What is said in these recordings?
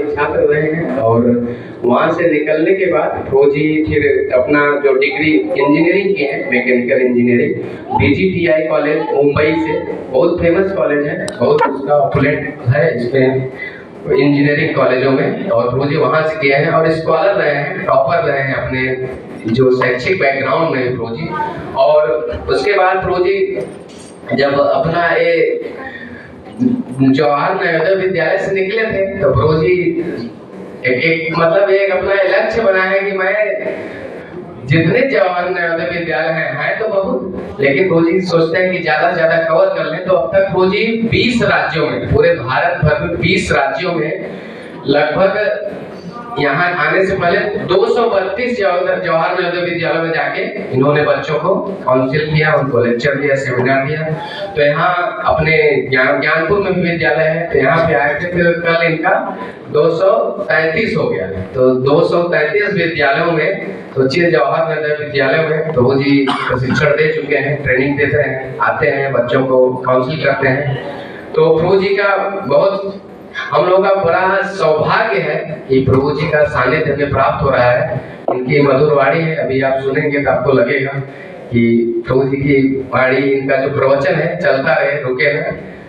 छात्र रहे हैं और वहाँ से निकलने के बाद फौजी फिर अपना जो डिग्री इंजीनियरिंग की है, मैकेनिकल इंजीनियरिंग बीजीटीआई कॉलेज मुंबई से, बहुत फेमस कॉलेज है, बहुत उसका ऑपोलेंट है इसमें इंजीनियरिंग कॉलेजों में, और फौजी वहाँ से किए हैं और स्कॉलर रहे हैं, टॉपर रहे हैं अपने जो शैक्षिक बैकग्राउंड में फौजी। और उसके बाद फौजी जब अपना ये जवाहर नवोदय विद्यालय से निकले थे तो फौजी एक मतलब एक अपना लक्ष्य बना है कि मैं जितने जवाहर नवोदय विद्यालय हैं तो बहुत, लेकिन फौजी सोचते हैं कि ज्यादा से ज्यादा कवर कर लें। तो अब तक फौजी 20 राज्यों में, पूरे भारत भर में 20 राज्यों में लगभग यहाँ आने से पहले 232 जवाहर नवोदय विद्यालय में जाके इन्होंने बच्चों को काउंसिल किया, उनको लेक्चर दिया, सेमिनार दिया। तो यहाँ अपने ज्ञानपुर में भी विद्यालय है, तो यहाँ पे आए थे, फिर कल इनका 233 हो गया। तो 233 विद्यालयों में सोचिए, जवाहर नवोदय विद्यालय में तो वो जी प्रशिक्षण दे चुके हैं, ट्रेनिंग देते हैं, आते हैं बच्चों को काउंसिल करते हैं। तो प्रभु जी का बहुत हम लोगों का बड़ा सौभाग्य है कि प्रभु जी का सानिध्य हमें प्राप्त हो रहा है। इनकी मधुर वाणी है, अभी आप सुनेंगे तो आपको लगेगा कि प्रभु जी की वाणी, इनका जो प्रवचन है चलता रहे, रुके ना।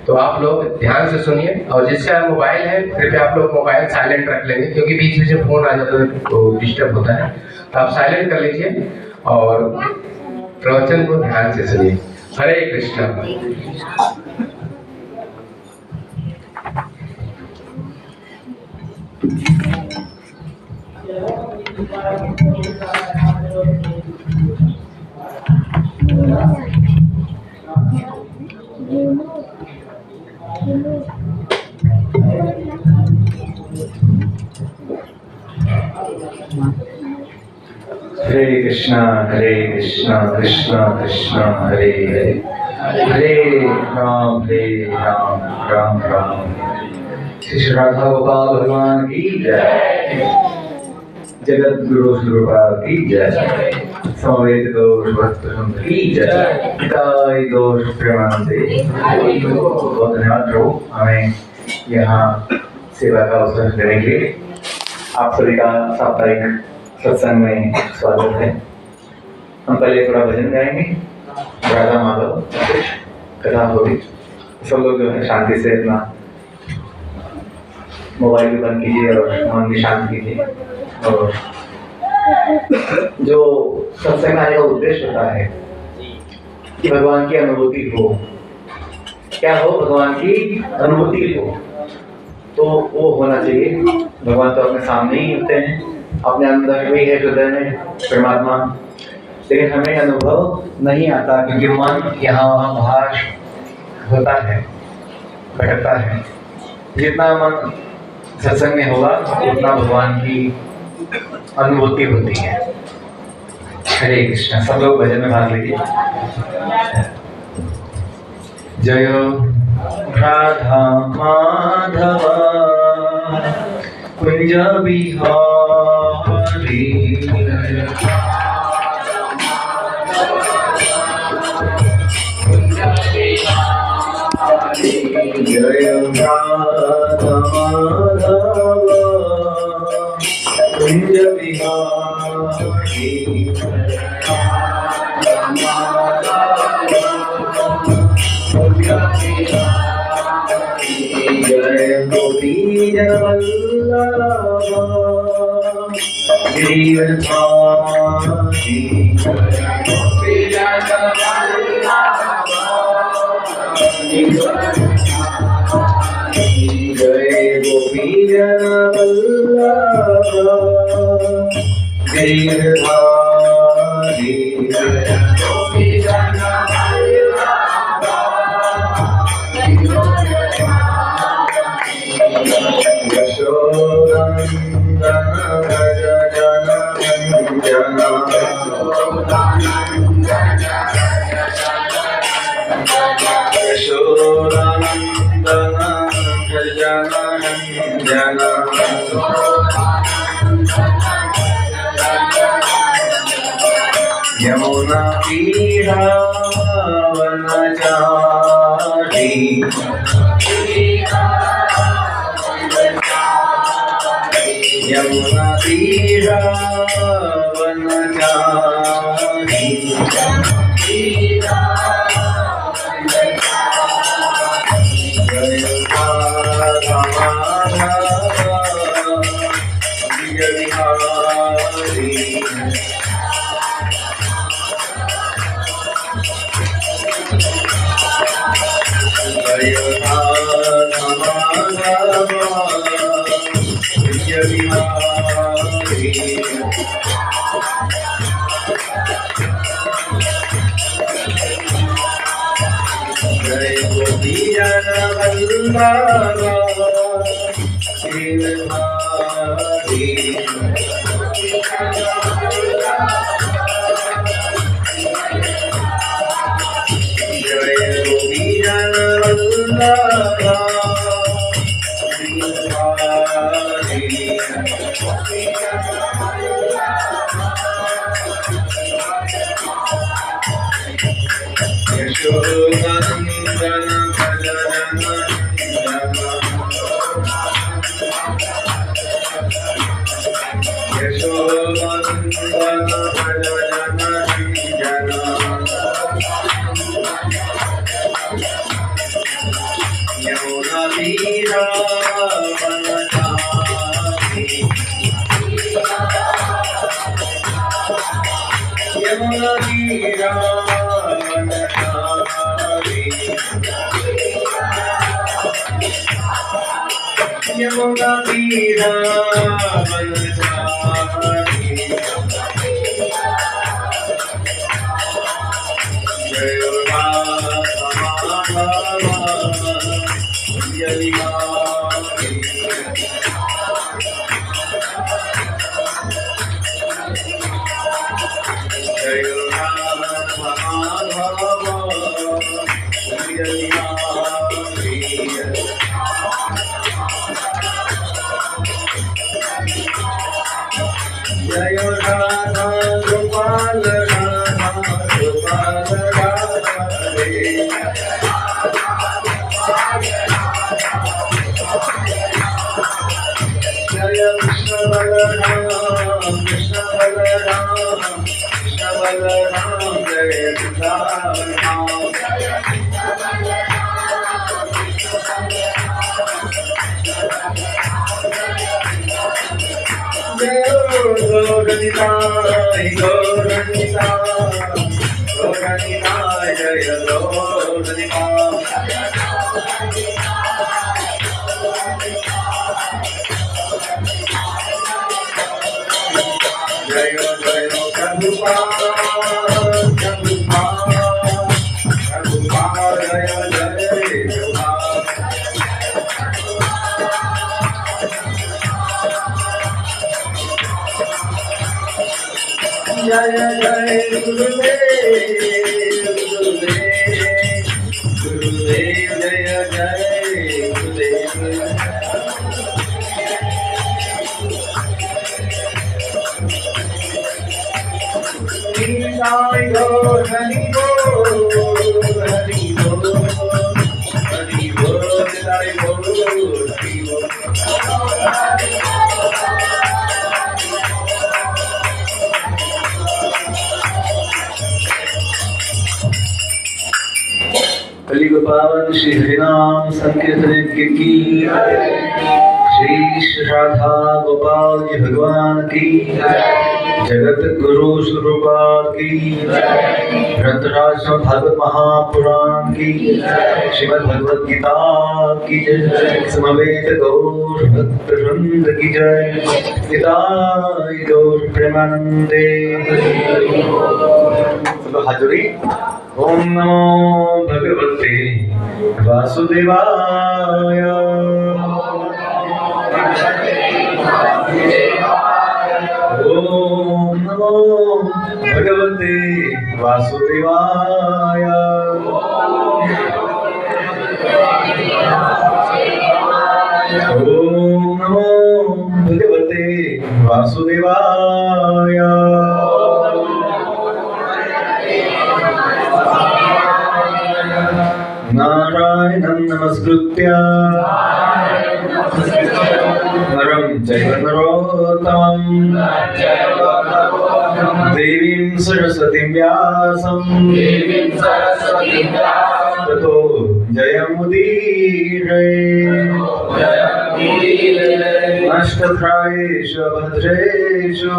तो आप लोग ध्यान से सुनिए, और जिसका मोबाइल है कृपया आप लोग मोबाइल साइलेंट रख लेंगे, क्योंकि बीच बीच में फोन आ जाता है तो डिस्टर्ब होता है। तो आप साइलेंट कर लीजिए और प्रवचन को ध्यान से सुनिए। हरे कृष्णा। हरे कृष्णा कृष्णा कृष्णा हरे हरे, हरे राम राम राम। श्री राधा गोपाल भगवान की जय, जगत गुरु स्वरूपाल की जय, समवेत दोष भक्त की जय, पिताई दोष प्रेमानंदे। बहुत धन्यवाद प्रभु, हमें यहाँ सेवा का अवसर देने के लिए। आप सभी का साप्ताहिक सत्संग में स्वागत है। हम पहले थोड़ा भजन गाएंगे, राधा माधव कथा होगी। सब लोग जो है शांति से अपना मोबाइल भी बंद कीजिए और मन भी शांत कीजिए। और जो सत्संग आने का उद्देश्य होता है कि भगवान की अनुभूति हो, क्या हो, भगवान की अनुभूति हो, तो वो होना चाहिए। भगवान तो अपने सामने ही होते हैं, अपने अंदर भी है हृदय में परमात्मा, लेकिन हमें अनुभव नहीं आता क्योंकि मन यहाँ वहाँ बाहर होता है, भटकता है। जितना मन सत्संग में होगा उतना भगवान की अनुभूति होती है। हरे कृष्णा। सब लोग भजन में भाग लीजिए। जय राधा माधव कुंज बिहारी, जय राधा माधव कुंज बिहारी, जय गोपी जन वल्लभ गिरिवरधारी, जय गोपी जन वल्लभ गिरिवरधारी, यशोनंदन भज जन यशोनंदन भज जन यमुना तीरा वनचारी, यमुना तीरा वनचारी कलियुग पावन श्री हरिनाम संकीर्तन की श्री राधा गोपाल जी भगवान की जगत गुरु स्वरूपाल की ग्रंथराज भागवत महापुराण की श्रीमद् भगवत गीता की जय समवेत गौर भक्त वृंद की जय निताय गौर प्रेमानंदे हाजुरी। ओम नमो भगवते वासुदेवाय। ओम नमो भगवते वासुदेवाय। ओम नमो भगवते वासुदेवाय। नारायणं नमस्कृत्य नरं चैव नरोत्तमं देवीं सरस्वतीं व्यासं ततो जयमुदीरये नष्टप्रायेषु भद्रेषु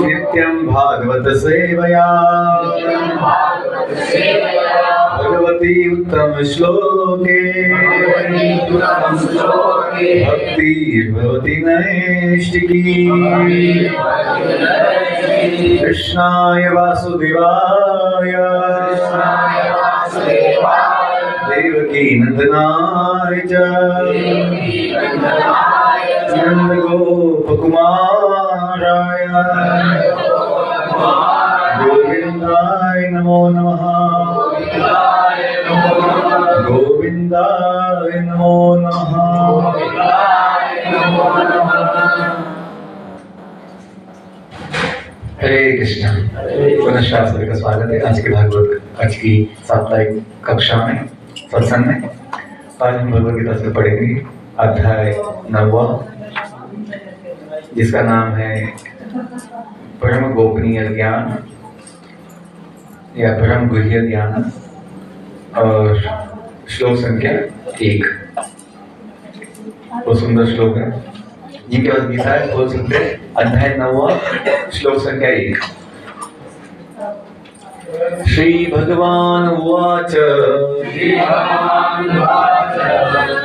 नित्यं भागवत सेवया भगवती उत्तम श्लोके भक्तिर्भवति नैष्टिकी कृष्णाय वासुदेवाय देवकी नंदनाय च नंदगोपकुमाराय गोविंदाय नमो नमः गोविंदाय नमो नमः। हरे कृष्ण। पुनः शास्त्र का स्वागत है आज की साप्ताहिक कक्षा में सत्संग में। आज हम भगवद गीता से पढ़ेंगे अध्याय 9 जिसका नाम है परम गोपनीय ज्ञान या परम गुह्य ज्ञान और श्लोक संख्या 1। बहुत सुंदर श्लोक है। जिनके पास गीता है बोल सकते हैं अध्याय 9 श्लोक संख्या 1। श्री भगवान उवाच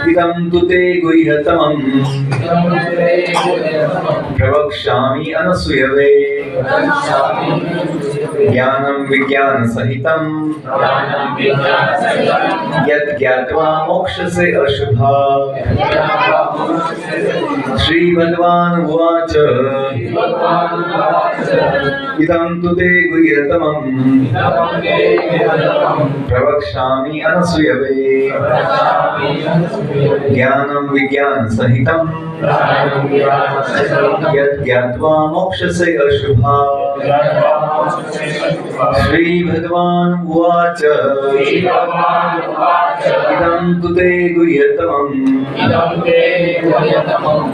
इदं तु ते गुह्यतमं प्रवक्ष्यामि अनसूयवे ज्ञानं विज्ञान सहितं यत् ज्ञात्वा मोक्षसे अशुभात्। श्री भगवान उवाच इदं तु ते गुह्यतमं प्रवक्ष्यामि अनसूयवे ज्ञानं विज्ञान सहितं यत् ज्ञात्वा मोक्षसे अशुभात्। श्री भगवान उवाच इदं तु ते गुह्यतमं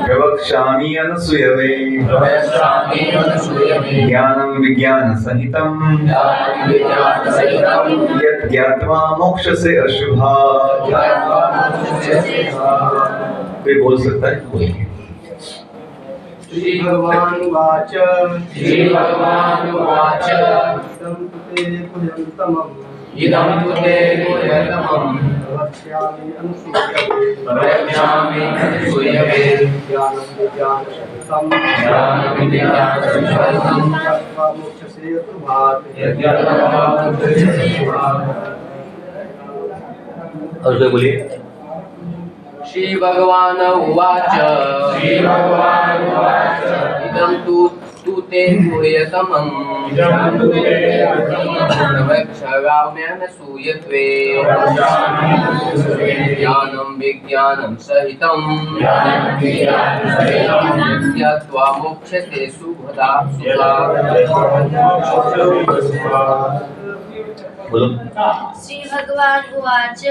प्रवक्ष्यामि अनसूयवे ज्ञानं विज्ञान सहितं यत् ज्ञात्वा मोक्षसे अशुभात्। कोई बोल सकता है? बोलिए। श्री भगवान उवाच इदं तु ते गुह्यतमं प्रवक्ष्यामि अनसूयवे ज्ञानं विज्ञान सहितं ज्ञात्वा मोक्षसे अशुभात्। और कोई बोलिए। श्री भगवान उवाच इदं तु ते गुह्यतमं प्रवक्ष्यामि अनसूयवे ज्ञानं विज्ञानं सहितं ज्ञात्वा मोक्षसे शुभात्। बोलो। श्री भगवान उवाच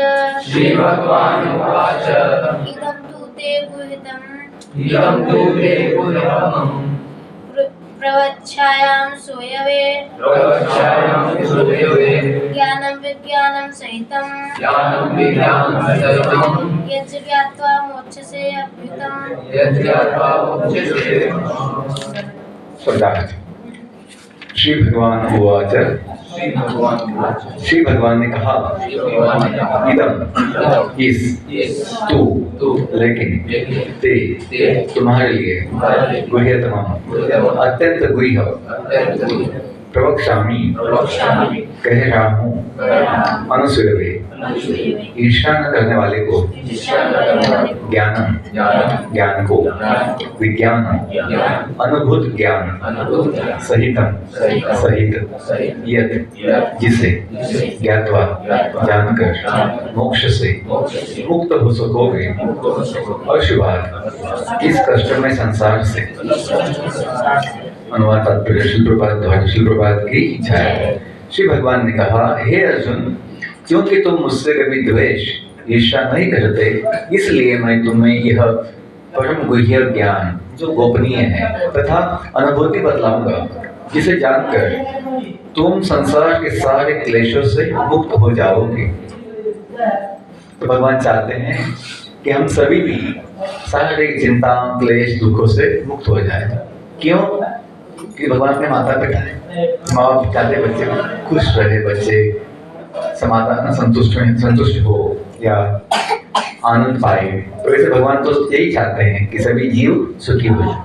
इदं तु ते गुह्यतमं प्रवक्ष्यामि सूयवे ज्ञानं विज्ञानं सहितं यत् ज्ञात्वा मोक्षसे अभ्युतम्। श्री भगवान उवाच श्री भगवान ने कहा इदम इस तू लेकिन ते तुम्हारे लिए गुह्यतमं अत्यंत गुह्य प्रवक्ष्यामि कह रहा हूँ अनसूयवे ईर्ष्या न करने वाले को ज्ञान को विज्ञान अनुभूत ज्ञान सहित यत् जिसे ज्ञात्वा जानकर मोक्ष से मुक्त हो सकोगे अशुभात् इस कष्टमय संसार से। अनुवाद तात्पर्य श्रील प्रभुपाद की इच्छा है। श्री भगवान ने कहा हे अर्जुन क्योंकि तुम मुझसे कभी द्वेष ईर्ष्या नहीं करते, इसलिए मैं तुम्हें यह परम गुह्य ज्ञान जो गोपनीय है तथा अनुभूति बतलाऊंगा, जिसे जानकर तुम संसार के सारे क्लेशों से मुक्त हो जाओगे। तो भगवान चाहते हैं कि हम सभी भी सारे चिंता, क्लेश, दुखों से मुक्त हो जाए। क्यों? कि भगवान के माता पिता है, माँ बाप चाहते बच्चे खुश रहे, बच्चे समाधान संतुष्ट हो या आनंद पाए। तो वैसे भगवान तो यही चाहते हैं कि सभी जीव सुखी हो जाए।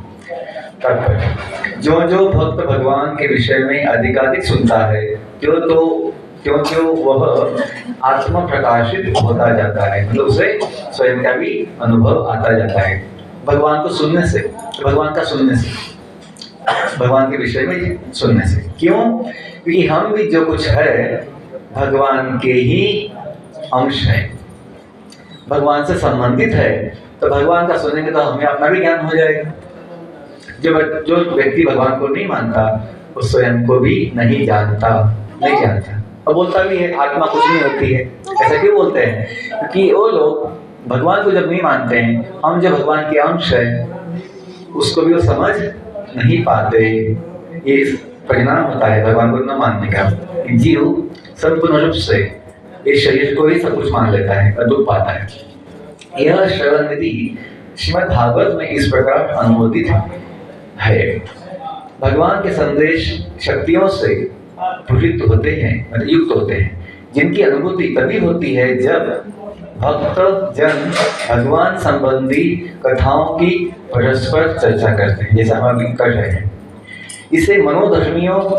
जो जो भक्त भगवान के विषय में अधिकाधिक सुनता है, क्यों वह आत्मा प्रकाशित होता जाता है, मतलब उसे स्वयं का भी अनुभव आता जाता है भगवान को सुनने से, भगवान के विषय में सुनने से। क्यों? क्योंकि हम भी जो कुछ है भगवान के ही अंश है, भगवान से संबंधित है। तो भगवान का सुनेंगे तो हमें अपना भी ज्ञान हो जाएगा। जो व्यक्ति भगवान को नहीं मानता वो स्वयं को भी नहीं जानता और बोलता भी है आत्मा कुछ नहीं होती है। ऐसा क्यों बोलते हैं? क्योंकि वो लोग भगवान को जब नहीं मानते हैं, हम जो भगवान के अंश है उसको भी वो समझ नहीं पाते। ये परिणाम होता है भगवान को न मानने का। जीव संपूर्ण रूप से इस शरीर को ही सब कुछ मान लेता है और दुख पाता है। यह श्रवण विधि श्रीमद् भागवत में इस प्रकार अनुमोदित है। भगवान के संदेश शक्तियों से पूरित होते हैं, मतलब युक्त होते हैं, जिनकी अनुभूति तभी होती है जब भक्त जन भगवान संबंधी कथाओं की परस्पर चर्चा करते हैं, जैसा हम अभी कर रहे हैं। इसे मनोधर्मियों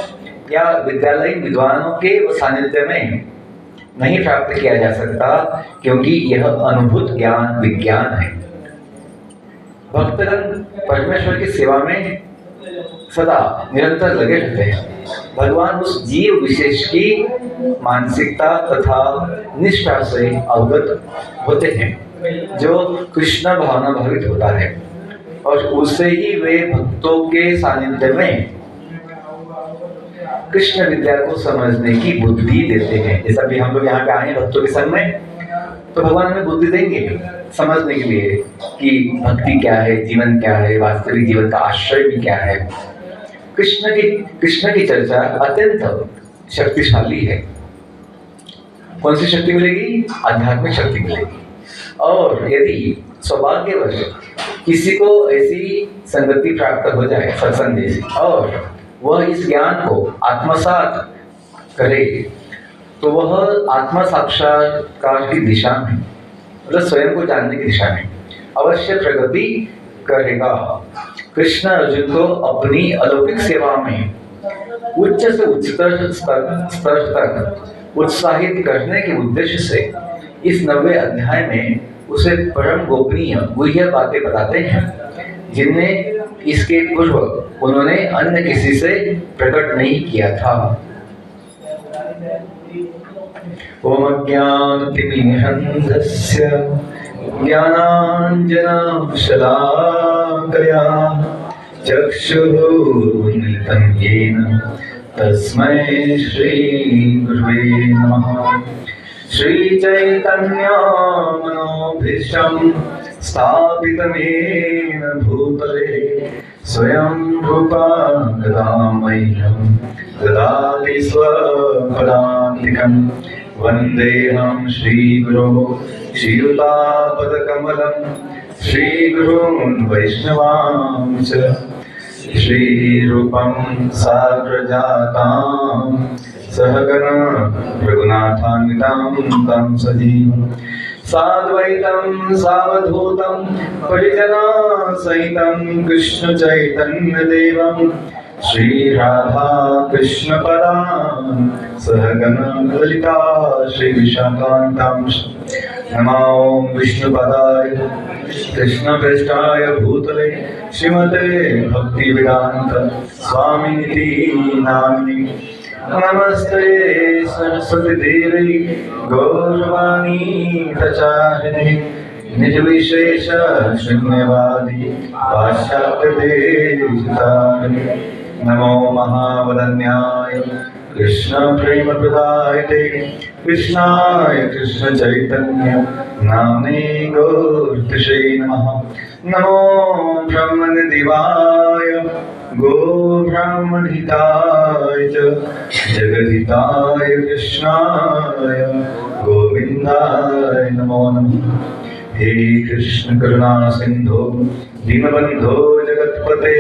या विद्यालयीन विद्वानों के सानिध्य में नहीं प्राप्त किया जा सकता, क्योंकि यह अनुभूत ज्ञान विज्ञान है। भक्तगण परमेश्वर की सेवा में सदा निरंतर लगे रहते हैं। भगवान उस जीव विशेष की मानसिकता तथा निष्ठा से अवगत होते हैं जो कृष्ण भावना भावित होता है, और उससे ही वे भक्तों के सानिध्य में कृष्ण विद्या को समझने की बुद्धि देते हैं। जैसा भी हम लोग यहाँ पे आए भक्तों के संग में, तो भगवान हमें बुद्धि देंगे समझने के लिए कि भक्ति क्या है, जीवन क्या है, वास्तविक जीवन का आश्रय भी क्या है। कृष्ण की चर्चा अत्यंत शक्तिशाली है। कौन सी शक्ति मिलेगी? आध्यात्मिक शक्ति मिलेगी। और यदि सौभाग्यवश किसी को ऐसी संगति प्राप्त हो जाए सत्संग जैसी, और वह इस ज्ञान को आत्मसात करे, तो वह आत्मा साक्षात्कार की दिशा में, मतलब स्वयं को जानने की दिशा में अवश्य प्रगति करेगा। कृष्ण अर्जुन को अपनी अलौकिक सेवा में उच्च से उच्चतर स्तर तक उत्साहित करने के उद्देश्य से इस 90वें अध्याय में उसे परम गोपनीय गुह्य बातें बताते हैं, जिन्हें इसके पूर्व उन्होंने अन्य किसी से प्रकट नहीं किया था। ओम अज्ञानतिमिरन्धस्य ज्ञानाञ्जनशलाकया चक्षुरुन्मिलितं येन तस्मै श्रीगुरुवे नमः। श्रीचैतन्यमनोभीष्टं स्थापितमेन भूतले स्वयं रूपा गदामह्यं ददाति स्वपदान्तिकं। वन्देऽहं श्रीगुरो श्रीयुतापदकमलं श्रीगुरून् वैष्णवांश्च श्रीरूपं साग्रजातां सहगण रघुनाथान्वितां तं सजीवं साद्वैतं सावधूतं परिजनसहितं कृष्णचैतन्यदेवं श्रीराधा कृष्णपदां सहगण ललिता श्रीविशाखान्तां। नमो विष्णुपदाय कृष्णप्रेष्ठाय भूतले श्रीमते भक्तिवेदान्त स्वामिनिति नामिने। नमस्ते सरस्वती देवी गौरवाणी प्रचारिणे निर्विशेष शून्यवादी पाश्चात्य देशतारिणे। नमो महावदन्याय कृष्ण प्रेम प्रदायते कृष्णाय कृष्ण चैतन्य नाम्ने गौरतिशे नमः। नमो ब्रह्मनिधिवाय गो ब्राह्मणहिताय च जगद्हिताय कृष्णाय गोविन्दाय नमो नमः। हे कृष्ण करुणा सिंधु दीनबंधो जगत्पते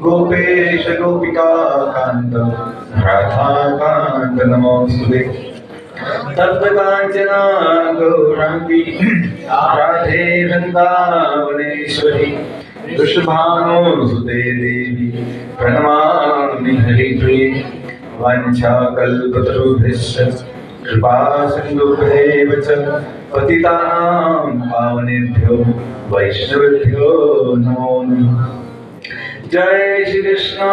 गोपेश गोपिका कांत राधा कांत नमोस्तुते। तप्त कांचना गौरांगी राधे वृंदावनेश्वरी वृषभानुसुते देवी प्रणमामि हरिप्रिये। वाञ्छाकल्पतरुभ्यश्च कृपा सिन्धुभ्येव च पतितानां पावनेभ्यो वैष्णवेभ्यो नमो नमः। जय श्री कृष्ण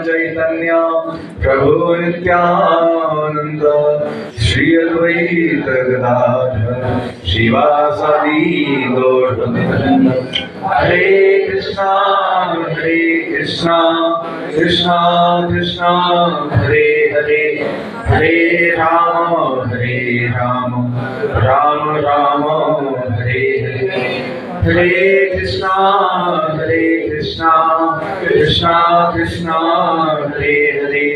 चैतन्य प्रभु नित्यानंद श्री अद्वैत गदाधर श्रीवासादि गौरभक्तवृंद। हरे कृष्णा कृष्णा कृष्णा हरे हरे हरे राम राम राम हरे हरे। हरे कृष्णा कृष्णा कृष्णा हरे हरे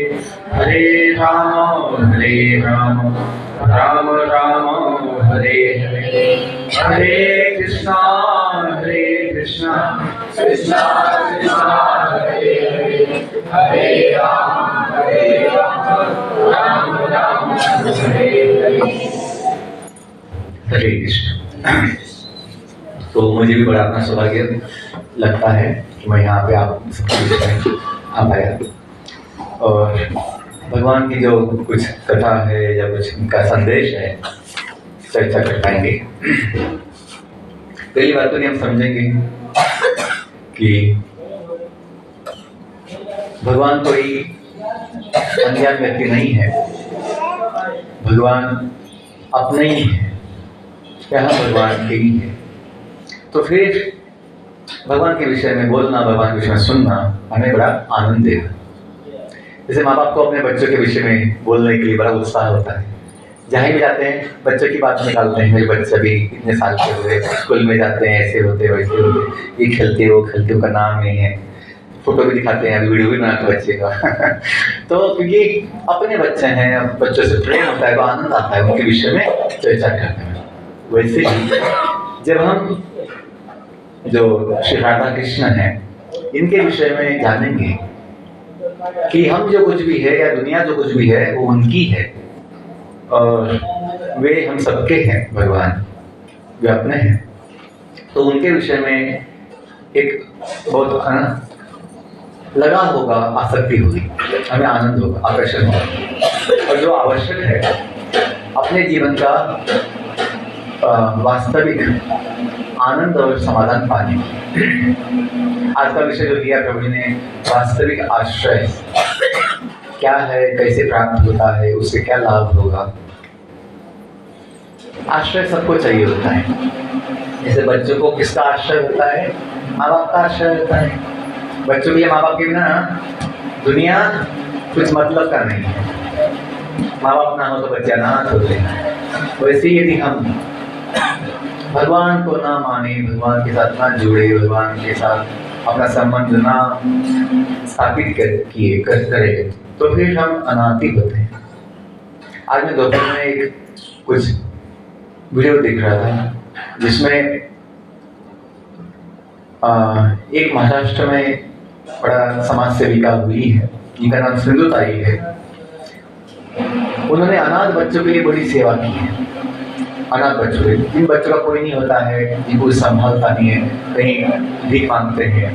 हरे राम राम हरे हरे। हरे कृष्णा कृष्णा कृष्णा हरे हरे हरे राम राम हरे हरे। हरे कृष्ण। तो मुझे भी बड़ा अपना सौभाग्य लगता है कि मैं यहाँ पे आप सबके बीच में आ पाया और भगवान की जो कुछ कथा है या कुछ उनका संदेश है चर्चा कर पाएंगे। पहली बात तो नहीं हम समझेंगे कि भगवान कोई अनजान व्यक्ति नहीं है, भगवान अपने ही है, यहाँ भगवान के ही है। तो फिर भगवान के विषय में बोलना, भगवान के विषय में सुनना हमें बड़ा आनंद देगा। जैसे माँ बाप को अपने बच्चों के विषय में बोलने के लिए बड़ा उत्साह होता है, जहाँ भी जाते हैं बच्चों की बात निकालते हैं। मेरे बच्चे अभी इतने साल के हुए, स्कूल में जाते हैं, ऐसे होते वैसे होते, ये खेलते वो खेलते, उनका नाम नहीं है, फोटो भी दिखाते हैं, अभी वीडियो भी बनाते बच्चे का तो क्योंकि अपने बच्चे हैं, बच्चों से प्रेम होता है तो आनंद आता है उनके विषय में चर्चा करने में। वैसे ही जब हम जो श्री राधा कृष्ण हैं इनके विषय में जानेंगे कि हम जो कुछ भी है या दुनिया जो कुछ भी है वो उनकी है और वे हम सबके हैं, भगवान वे अपने हैं, तो उनके विषय में एक बहुत लगा होगा, आसक्ति होगी, हमें आनंद होगा, आकर्षण होगा। और जो आवश्यक है अपने जीवन का वास्तविक आनंद और समाधान पाने। आज का विषय जो दिया प्रभु ने, वास्तविक आश्रय क्या है, कैसे प्राप्त होता है, उससे क्या लाभ होगा। आश्रय सबको चाहिए होता है। जैसे बच्चों को किसका आश्रय होता है? माँ बाप का आश्रय होता है। बच्चों के लिए माँ बाप के बिना दुनिया कुछ मतलब का नहीं है। माँ बाप ना हो तो बच्चे अनाथ होते हैं। वैसे ही यदि हम भगवान को ना माने, भगवान के साथ ना जुड़े, भगवान के साथ अपना संबंध ना स्थापित करे तो फिर हम अनाथ ही होते हैं। आज मैं दोपहर में एक कुछ वीडियो देख रहा था जिसमें एक महाराष्ट्र में बड़ा समाज सेविका हुई है, जिनका नाम सिंधुताई है। उन्होंने अनाथ बच्चों के लिए बड़ी सेवा की है। अनाथ बच्चों के, जिन बच्चों का कोई नहीं होता है, जिनको संभालता नहीं है, कहीं भीख मांगते हैं,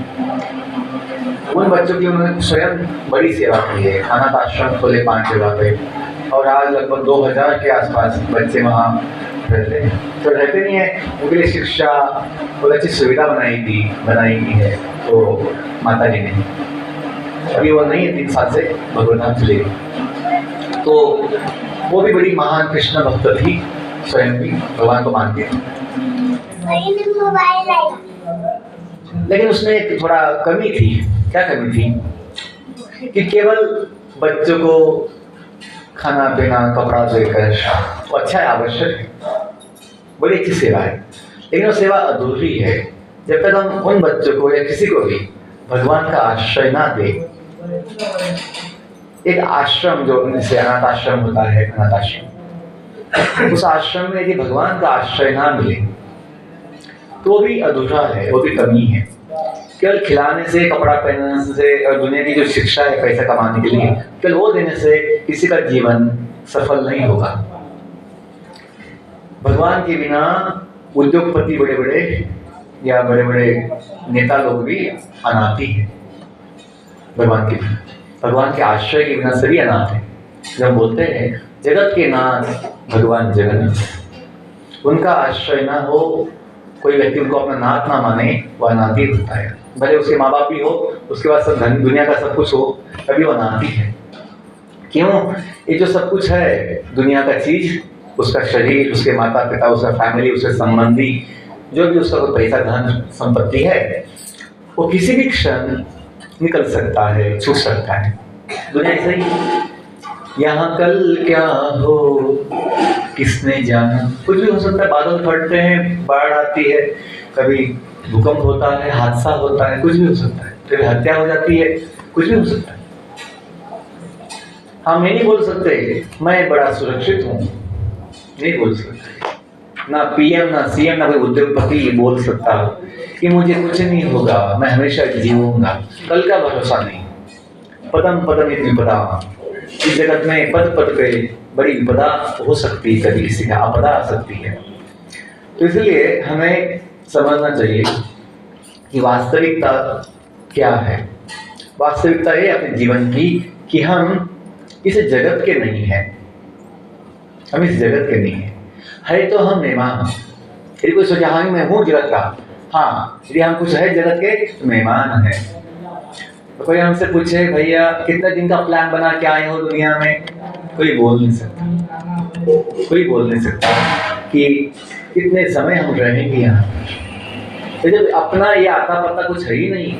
उन बच्चों की उन्होंने स्वयं बड़ी सेवा की है। अनाथ आश्रम खोले 5 जगह पे और आज लगभग 2000 के आसपास बच्चे वहाँ रहते हैं। तो रहते नहीं है, उनके लिए शिक्षा बहुत अच्छी सुविधा बनाई की है तो माता जी ने। अभी वो नहीं है, 3 साल से भगवत धाम चले गई। तो वो भी बड़ी महान कृष्ण भक्त थी, स्वयं भी भगवान को मानती थी। लेकिन उसमें एक थोड़ा कमी थी। क्या कमी थी? कि केवल बच्चों को खाना पीना कपड़ा देकर, वो अच्छा है, आवश्यक है, बड़ी अच्छी सेवा है, लेकिन वो सेवा अधूरी है जब तक हम उन बच्चों को या किसी को भी भगवान का आश्रय ना दे। एक आश्रम जो जैसे अनाथ आश्रम होता है, अनाथ आश्रम, उस आश्रम में यदि भगवान का आश्रय ना मिले तो वो भी अधूरा है, वो भी कमी है। केवल खिलाने से, कपड़ा पहनने से और दुनिया की जो शिक्षा है पैसा कमाने के लिए, केवल वो देने से किसी का जीवन सफल नहीं होगा। भगवान के बिना उद्योगपति बड़े बड़े या बड़े बड़े नेता लोग भी अनाथ ही है। भगवान के बिना, भगवान के आश्रय के बिना सभी अनाथ है। जब बोलते हैं जगत के नाथ भगवान जगन्नाथ, उनका आश्रय ना हो, कोई व्यक्ति उनको अपना नाथ ना माने, वह अनाथ ही होता है। भले उसके माँ बाप भी हो, उसके बाद सब धन दुनिया का सब कुछ हो, तभी वो अनाथ ही है। क्यों? ये जो सब कुछ है दुनिया का चीज, उसका शरीर, उसके माता पिता, उसका फैमिली, उसके संबंधी, जो भी उसका कोई पैसा धन संपत्ति है, वो किसी भी क्षण निकल सकता है, छूट सकता है। दुनिया ऐसा ही, यहाँ कल क्या हो किसने जाना, कुछ भी हो सकता है। बादल फटते हैं, बाढ़ आती है, कभी भूकंप होता है, हादसा होता है, कुछ भी हो सकता है, कभी हत्या हो जाती है, कुछ भी हो सकता है। हम ये नहीं बोल सकते मैं बड़ा सुरक्षित हूँ, नहीं बोल सकते। ना पीएम, ना सीएम, ना कोई उद्योगपति बोल सकता कि मुझे कुछ नहीं होगा, मैं हमेशा जीऊंगा। कल का भरोसा नहीं। पदम पदम इतनी विपदा, इस जगत में पद पद पे बड़ी विपदा हो सकती है, कभी किसी का आपदा आ सकती है। तो इसलिए हमें समझना चाहिए कि वास्तविकता क्या है। वास्तविकता ये अपने जीवन की कि हम इस जगत के नहीं हैं, हम इस जगत के नहीं है तो हम मेहमान। यदि कोई सोचा हाँ मैं हूँ जगत का, हाँ यदि हम कुछ है जगत के तो मेहमान है। तो कोई हमसे पूछे भैया कितने दिन का प्लान बना के आए हो दुनिया में, कोई बोल नहीं सकता, कोई बोल नहीं सकता कि कितने समय हम रहेंगे यहाँ। तो जब अपना ये आता पता कुछ है ही नहीं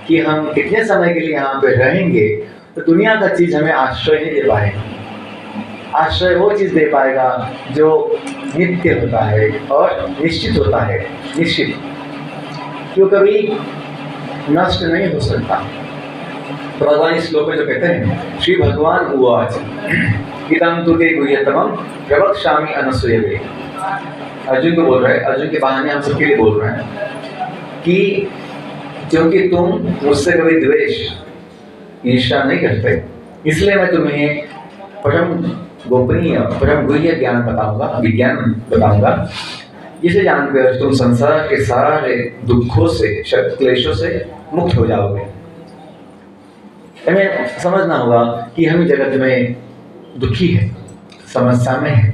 कि हम कितने समय के लिए यहाँ पे रहेंगे, तो दुनिया का चीज हमें आश्रय नहीं दे पाएगा। आश्रय वो चीज दे पाएगा जो नित्य होता है और निश्चित होता है, निश्चित, जो कभी नष्ट नहीं हो सकता। तो भगवान इस श्लोक में जो कहते हैं, श्री भगवान उवाच इदं तु ते गुह्यतमं प्रवक्ष्यामि अनसूयवे। अर्जुन को बोल रहे हैं, अर्जुन के बहाने हम सबके लिए बोल रहे हैं कि क्योंकि तुम मुझसे कभी द्वेष ईर्ष्या नहीं करते, इसलिए मैं तुम्हें परम गोपनीय, परम गुह्य ज्ञान बताऊंगा, विज्ञान बताऊंगा, जिसे जानकर तुम संसार के सारे दुखों से, क्लेशों से मुक्त हो जाओगे। हमें समझना होगा कि हम जगत में दुखी है, समस्या में है,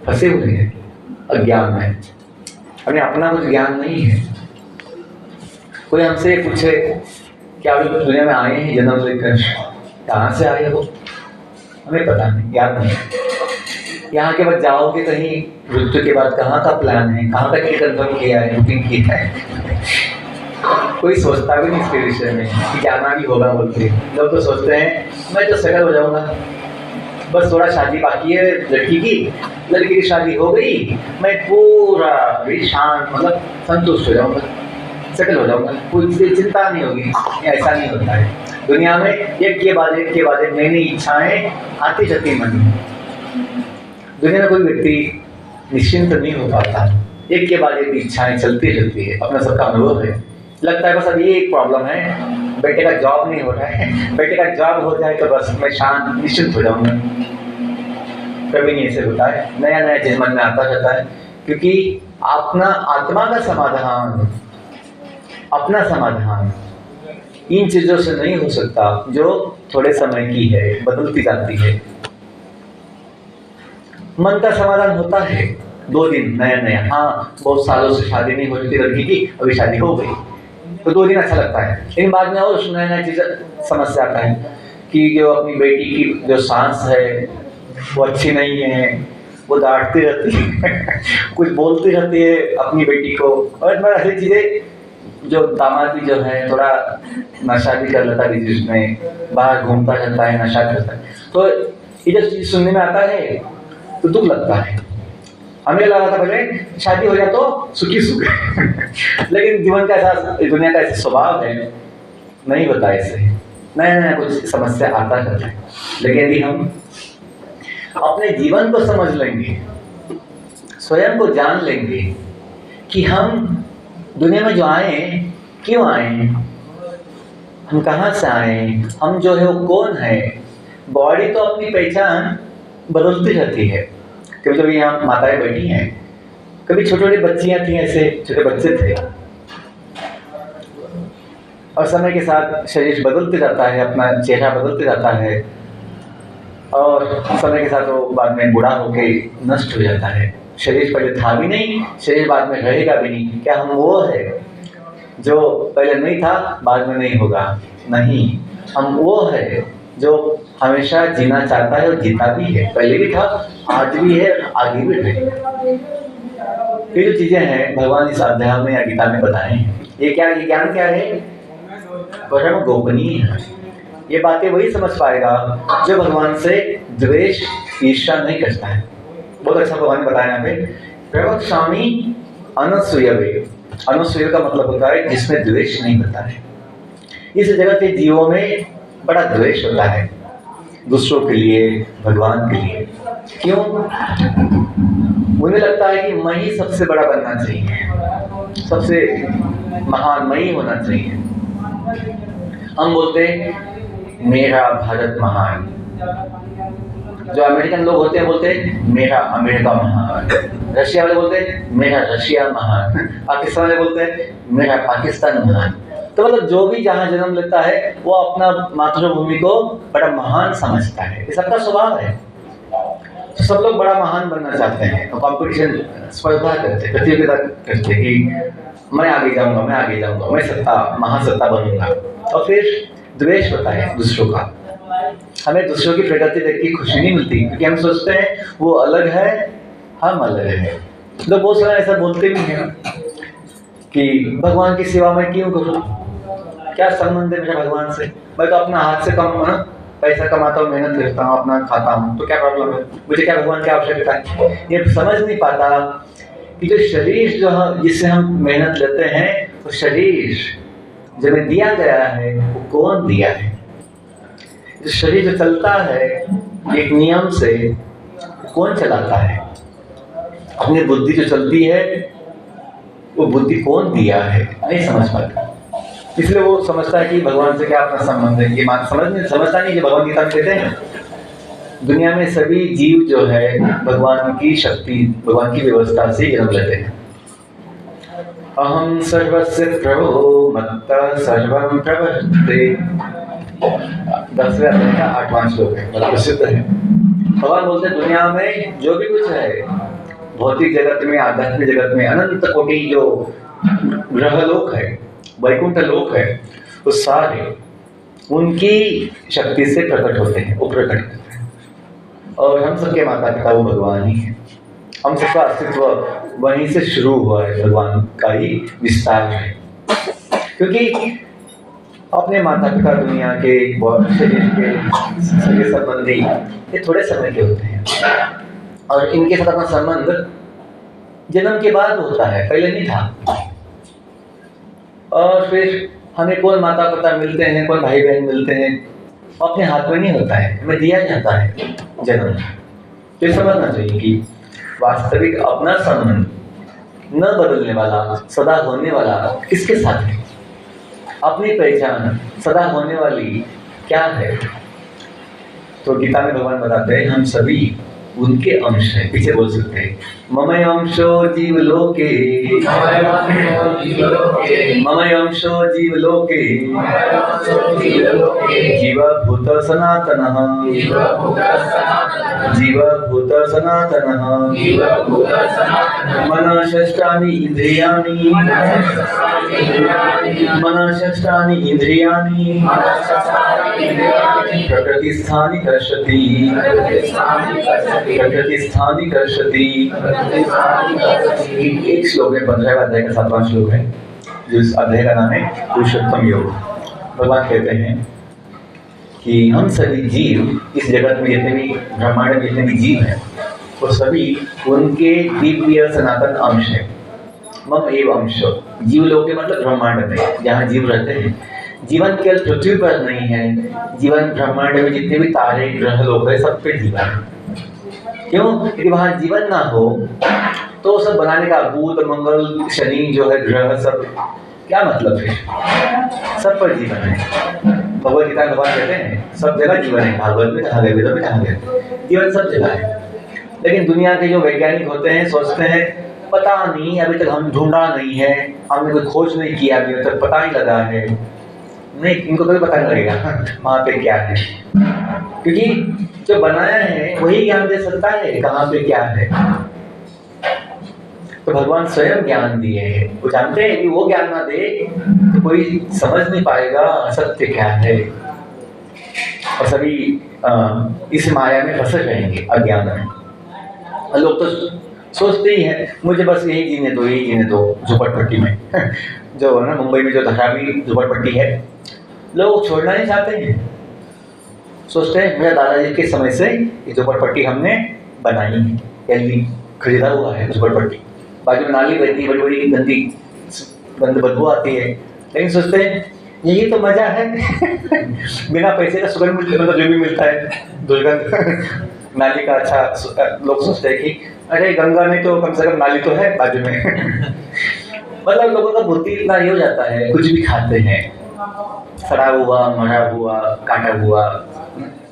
फंसे हुए हैं, अज्ञान में, हमें अपना कुछ ज्ञान नहीं है। कोई हमसे पूछे कि आप दुनिया में आए हैं जन्म लेकर, कहाँ से आए हो, हमें पता नहीं, याद नहीं। यहाँ के बाद जाओगे कहीं, मृत्यु के बाद कहाँ का प्लान है, कहाँ का टिकट कन्फर्म किया है, बुकिंग किया है, कोई सोचता भी नहीं इसके विषय में कि जाना भी होगा बोलते। लोग तो सोचते हैं मैं तो सेटल हो जाऊंगा, बस थोड़ा शादी बाकी है लड़की की, लड़की की शादी हो गई, मैं पूरा भी शांत, मतलब संतुष्ट हो जाऊंगा, सेटल हो जाऊंगा, कोई चिंता नहीं होगी। ऐसा नहीं होता है। दुनिया में एक के बाद एक नई नई इच्छाएं आती जाती मन में। दुनिया में कोई व्यक्ति निश्चिंत नहीं हो पाता, एक के बाद एक इच्छाएं चलती रहती है, अपना सबका अनुभव है। लगता है बस अब ये एक प्रॉब्लम है, बेटे का जॉब नहीं हो रहा है, बेटे का जॉब हो जाए तो बस मैं शांत निश्चिंत हो जाऊंगा। कभी नहीं ऐसे होता है, नया नया चीज मन में आता रहता है, क्योंकि अपना आत्मा का समाधान, अपना समाधान इन चीजों से नहीं हो सकता जो थोड़े समय की है, बदलती जाती है। मन का समाधान होता है 2 दिन नया नया, हाँ बहुत सालों से शादी नहीं हो रही थी लड़की की, अभी शादी हो गई तो 2 दिन अच्छा लगता है, लेकिन बाद में और नया नया चीज समस्या आता है कि जो अपनी बेटी की जो सांस है वो अच्छी नहीं है, वो डांटती रहती है कुछ बोलती रहती है अपनी बेटी को, और ऐसी चीजें। जो दामाद भी जो है थोड़ा नशा भी कर लेता है, जिसमें बाहर घूमता रहता है, नशा करता है, तो ये जब चीज सुनने में आता है तो दुख लगता है। हमें लगा था पहले शादी हो जाए तो सुखी सुख लेकिन जीवन का ऐसा, दुनिया का ऐसा स्वभाव है, नहीं होता ऐसे, नया नया कुछ समस्या आता रहता है। लेकिन यदि हम अपने जीवन को समझ लेंगे, स्वयं को जान लेंगे कि हम दुनिया में जो आए क्यों आए, हम कहाँ से आए, हम जो है वो कौन है। बॉडी तो अपनी पहचान बदलती रहती है। कभी कभी यहाँ माताएं बैठी हैं, कभी छोटे छोटे बच्चियां थी, ऐसे छोटे बच्चे थे, और समय के साथ शरीर बदलते जाता है, अपना चेहरा बदलते जाता है, और समय के साथ वो बाद में बूढ़ा होके नष्ट हो जाता है। शरीर पहले था भी नहीं, शरीर बाद में रहेगा भी नहीं। क्या हम वो है जो पहले नहीं था बाद में नहीं होगा? नहीं, हम वो है जो हमेशा जीना चाहता है और जीता भी है। पहले भी था, आज भी है, आगे भी रहेगा। ये जो चीजें हैं भगवान इस अध्याय में या गीता में बताए हैं, ये क्या, ये ज्ञान क्या है? परम गोपनीय है। ये बातें वही समझ पाएगा जो भगवान से द्वेष ईर्ष्या नहीं करता है। बहुत अच्छा भगवान ने बताया यहाँ पे, प्रवक्ष्यामि अनसूयवे। अनुसूय का मतलब होता है जिसमें द्वेष नहीं होता है। इस जगत के जीवों में बड़ा द्वेष होता है, दूसरों के लिए, भगवान के लिए। क्यों? उन्हें लगता है कि मैं ही सबसे बड़ा बनना चाहिए, सबसे महान मैं ही होना चाहिए। हम बोलते हैं मेरा भारत महान, जो अमेरिकन लोग होते हैं बोलते हैं मेरा अमेरिका महान, रशिया वाले बोलते हैं मेरा रशिया महान, पाकिस्तान वाले बोलते हैं मेरा पाकिस्तान महान। तो मतलब जो भी जहाँ जन्म लेता है वो अपना मातृभूमि को बड़ा महान समझता है। ये सबका स्वभाव है। तो सब लोग बड़ा महान बनना चाहते हैं, तो कंपटीशन, स्पर्धा करते, प्रतियोगिता करते कि मैं आगे जाऊंगा, मैं आगे जाऊंगा, मैं सत्ता, महासत्ता बनूंगा। और फिर द्वेष होता है दूसरों का। हमें दूसरों की प्रगति देख के खुशी नहीं मिलती, क्योंकि हम सोचते हैं वो अलग है, हम अलग हैं। लोग बहुत सारा ऐसा बोलते भी हैं कि भगवान की सेवा मैं क्यों करूं, क्या संबंध है मेरा भगवान से, मैं तो अपना हाथ से कम पैसा कमाता हूँ, मेहनत करता हूँ, अपना खाता हूँ, तो क्या प्रॉब्लम है, मुझे क्या भगवान की आवश्यकता है। ये समझ नहीं पाता कि जो शरीर जो जिससे हम मेहनत लेते हैं, वो शरीर जो हमें दिया गया है वो कौन दिया है। जो शरीर जो चलता है एक नियम से, कौन चलाता है? अपनी बुद्धि जो चलती है वो बुद्धि कौन दिया है, नहीं समझ पाता। इसलिए वो समझता है कि भगवान से क्या अपना संबंध है। ये समझता नहीं कि भगवान गीता में कहते हैं दुनिया में सभी जीव जो है भगवान की शक्ति, भगवान की व्यवस्था से जन्म लेते हैं। अहम सर्वस्य प्रभो मत्ता सर्वं प्रवर्तते, 10वें अध्याय का 8वां श्लोक है, बड़ा प्रसिद्ध है। भगवान बोलते हैं दुनिया में जो भी कुछ है, भौतिक जगत में, आध्यात्मिक जगत में, अनंत कोटि जो ग्रह लोक है, वैकुंठ लोक है, वो सारे उनकी शक्ति से प्रकट होते हैं, वो प्रकट करते हैं। और हम सबके माता पिता वो भगवान ही है। हम सबका अस्तित्व वहीं से शुरू हुआ है, भगवान का ही विस्तार है। क्योंकि अपने माता पिता दुनिया के, शरीर के सगे संबंधी ये थोड़े समय के होते हैं, और इनके साथ अपना संबंध जन्म के बाद होता है, पहले नहीं था। और फिर हमें कौन माता पिता मिलते हैं, कौन भाई बहन मिलते हैं, अपने हाथ में नहीं होता है, हमें दिया जाता है जन्म। तो समझना चाहिए कि वास्तविक अपना संबंध न बदलने वाला, सदा होने वाला किसके साथ है? अपनी पहचान सदा होने वाली क्या है? तो गीता में भगवान बताते हैं हम सभी उनके अंश है। पीछे बोल सकते हैं ममय अंशो जीवलोके, ममय अंशो जीवलोके, जीवभूत सनातनः, जीवभूत सनातनः, मनःषष्ठानि इंद्रियाणि, मनःषष्ठानि इंद्रियाणि, प्रकृतिस्थानि कर्षति, प्रकृतिस्थानि कर्षति। एक श्लोक है, 15वें अध्याय का 7वां श्लोक है, जो इस अध्याय का नाम है पुरुषोत्तम योग। भगवान कहते हैं कि हम सभी जीव इस जगत में जितने भी ब्रह्मांड में जितने भी जीव हैं वो सभी उनके दिव्य सनातन अंश है। मम एव अंश, जीव लोग के मतलब ब्रह्मांड में जहाँ जीव रहते हैं। जीवन केवल पृथ्वी पर नहीं है, जीवन ब्रह्मांड में जितने भी तारे ग्रह लोग हैं सब पे जीवन है। क्यों? क्योंकि वहाँ जीवन ना हो तो सब बनाने का बुध मंगल शनि जो है ग्रह सब क्या मतलब है? सब पर जीवन है। भगवत गीता भगवान कहते हैं सब जगह जीवन है। भागवत में कहा गया, वेदों में कहा गया, जीवन सब जगह है। लेकिन दुनिया के जो वैज्ञानिक होते हैं सोचते हैं पता नहीं, अभी तक हम ढूंढा नहीं है, हमने कोई खोज नहीं किया, अभी तक पता ही लगा है। नहीं, इनको कभी पता नहीं लगेगा वहाँ पे क्या है, क्योंकि जो बनाया है वही ज्ञान दे सकता है कहाँ पे क्या है। तो भगवान स्वयं ज्ञान दिए हैं। वो जानते हैं कि वो ज्ञान ना दे तो कोई समझ नहीं पाएगा सत्य क्या है, और सभी इस माया में फंसे रहेंगे अज्ञान में। और लोग तो सोचते ही हैं मुझे बस यही जीने दो, यही जीने दो झोपड़पट्टी में जो है ना मुंबई में जो धारावी झोपड़पट्टी है, लोग छोड़ना नहीं चाहते हैं। सोचते हैं मेरा दादाजी के समय से ये झोपड़पट्टी हमने बनाई है, यानी खरीदा हुआ है झोपड़पट्टी। बाजू में नाली बहती है, बड़ी बड़ी गंदी गंद बदबू आती है, लेकिन सोचते हैं यही तो मजा है बिना पैसे का सुगंध मतलब जो भी मिलता है दुर्गंध नाली का। अच्छा, लोग सोचते हैं कि अरे गंगा में तो कम से कम नाली तो है बाजू में मतलब लोगों का बुद्धि इतना ये हो जाता है, कुछ भी खाते हैं, सड़ा हुआ, मरा हुआ, काटा हुआ,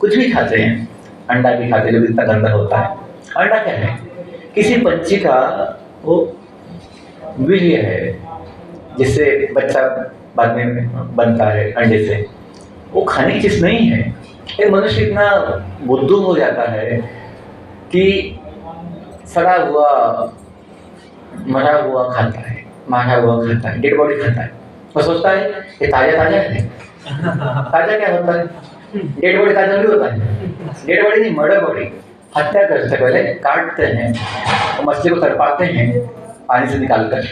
कुछ भी खाते हैं। अंडा भी खाते हैं जो इतना गंदा होता है। अंडा क्या है? किसी पंछी का वो वीर्य है जिससे बच्चा बाद में बनता है अंडे से। वो खाने की चीज नहीं है। एक मनुष्य इतना बुद्धू हो जाता है कि सड़ा हुआ, मरा हुआ खाता है, मारा हुआ खाता है, डेड बॉडी खाता है। वो सोचता है ये ताजा ताजा है। ताजा क्या होता है? डेड बॉडी ताजा भी होता है। डेड बॉडी नहीं, मर्डर बॉडी। हत्या करते पहले काटते हैं और मछली को तड़पाते हैं पानी से निकालकर,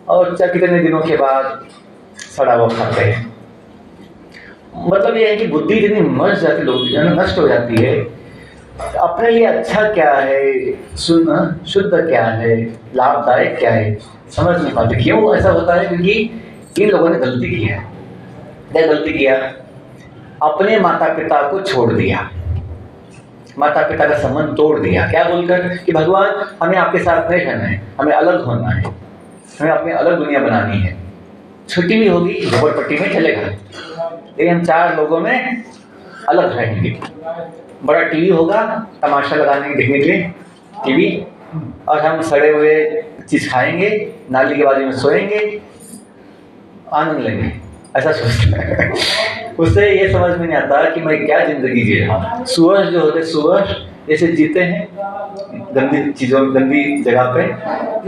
और कितने दिनों के बाद सड़ा हुआ खाते हैं। मतलब ये है कि बुद्धि इतनी मर जाती, लोग नष्ट हो जाती है। अपने लिए अच्छा क्या है, शुद्ध क्या है, लाभदायक क्या है, समझ नहीं पाते। क्यों ऐसा होता है? क्योंकि इन लोगों ने गलती की है। क्या गलती किया? अपने माता पिता को छोड़ दिया, माता पिता का संबंध तोड़ दिया। क्या बोलकर कि भगवान हमें आपके साथ नहीं रहना है, हमें अलग होना है, हमें अपनी अलग दुनिया बनानी है। छुट्टी भी होगी, झोपड़पट्टी में चलेगा, लेकिन हम 4 लोगों में अलग रहेंगे। बड़ा टीवी होगा तमाशा लगाने के देखने के लिए टीवी, और हम सड़े हुए चीज खाएंगे, नाली के बाजू में सोएंगे, आनंद लेंगे। ऐसा सोचते हैं। उससे ये समझ में नहीं आता कि मैं क्या जिंदगी जी रहा हूँ। सुअर जो होते, सुअर जैसे जीते हैं गंदी चीजों, गंदी जगह पे,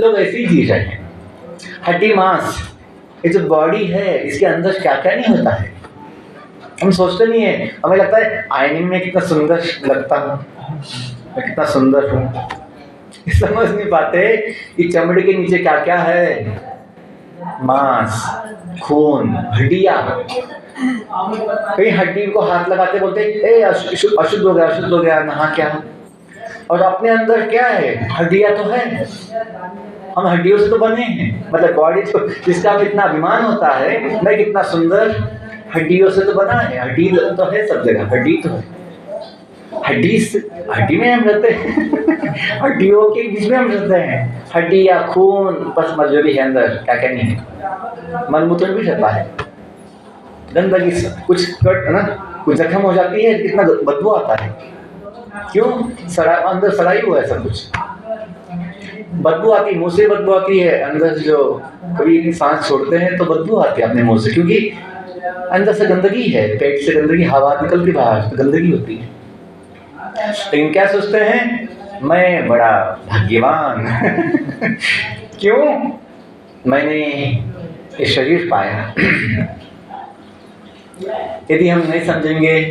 लोग ऐसे ही जी रहे हैं। हड्डी मांस, ये जो बॉडी है इसके अंदर क्या क्या नहीं होता है, हम सोचते नहीं है। हमें लगता है आईने में कितना सुंदर लगता हूँ, मैं कितना सुंदर हूँ। समझ नहीं पाते कि चमड़ी के नीचे क्या क्या है, मांस, खून, हड्डियाँ। कहीं हड्डी को हाथ लगाते बोलते ए अशुद्ध हो गया, अशुद्ध हो गया, नहा क्या। और अपने अंदर क्या है? हड्डियाँ तो है। हम हड्डियों से तो बने हैं, मतलब बॉडी तो जिसका हमें इतना अभिमान होता है, मैं कितना सुंदर, हड्डियों से तो बना है। हड्डी तो है सब जगह, हड्डी तो है। हड्डी में हम रहते हैं हड्डियों के बीच में हम रहते हैं। हड्डी या खून, बस जो भी है अंदर क्या क्या नहीं है। मलमूत्र भी रहता है, गंदगी कुछ कट ना, कुछ जख्म हो जाती है, कितना बदबू आता है। क्यों? अंदर सड़ाई हुआ है सब कुछ, बदबू आती है, मुंह से बदबू आती है। अंदर जो कभी सांस छोड़ते हैं तो बदबू आती है अपने मुंह से, क्योंकि अंदर से गंदगी है, पेट से गंदगी, हवा निकलती बाहर तो गंदगी होती है। लेकिन क्या सोचते हैं? मैं बड़ा भाग्यवान क्यों? मैंने ये शरीर पाया। यदि हम नहीं समझेंगे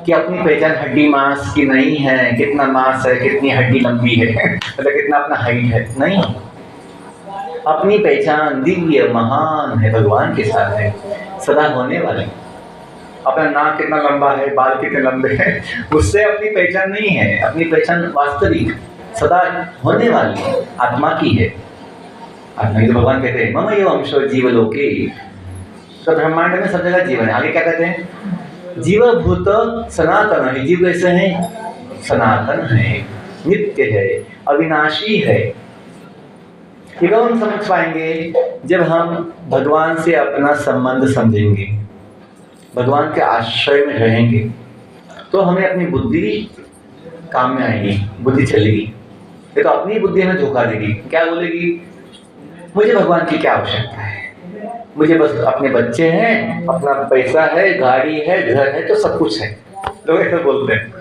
कि अपनी पहचान हड्डी मांस की नहीं है, कितना मांस है, कितनी हड्डी लंबी है, मतलब कितना अपना हाइट है, नहीं। अपनी पहचान दिव्य महान है, भगवान के साथ है, सदा होने वाले। अपना नाक कितना लंबा है, बाल कितने लंबे हैं, उससे अपनी पहचान नहीं है। अपनी पहचान वास्तविक सदा होने वाली आत्मा की है। आत्मा तो भगवान कहते हैं मम यो अंशो जीवलोके, तो ब्रह्मांड में सब जगह जीवन है। आगे क्या कहते हैं? जीवभूत सनातन है। जीव कैसे हैं? सनातन है, नित्य है, अविनाशी है। ये कब हम समझ पाएंगे? जब हम भगवान से अपना संबंध समझेंगे, भगवान के आश्रय में रहेंगे, तो हमें अपनी बुद्धि काम में आएगी, बुद्धि चलेगी। ये तो अपनी बुद्धि में धोखा देगी। क्या बोलेगी? मुझे भगवान की क्या आवश्यकता है, मुझे बस अपने बच्चे हैं, अपना पैसा है, गाड़ी है, घर है, तो सब कुछ है। लोग ऐसा बोलते हैं।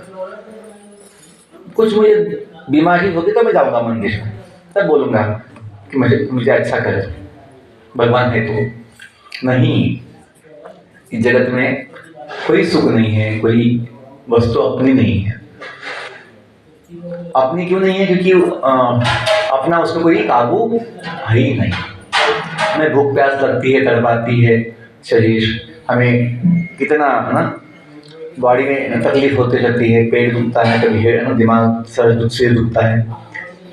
कुछ मुझे बीमारी होगी तो मैं जाऊंगा मंदिर में, तब बोलूंगा कि मुझे अच्छा करे, भगवान है तो। नहीं, इस जगत में कोई सुख नहीं है, कोई वस्तु अपनी नहीं है। अपनी क्यों नहीं है? क्योंकि अपना उसमें कोई काबू है ही नहीं। हमें भूख प्यास लगती है, तड़पाती है शरीर, हमें कितना ना बॉडी में तकलीफ होती रहती है, पेट दुखता है, कभी दिमाग सिर दुखता है,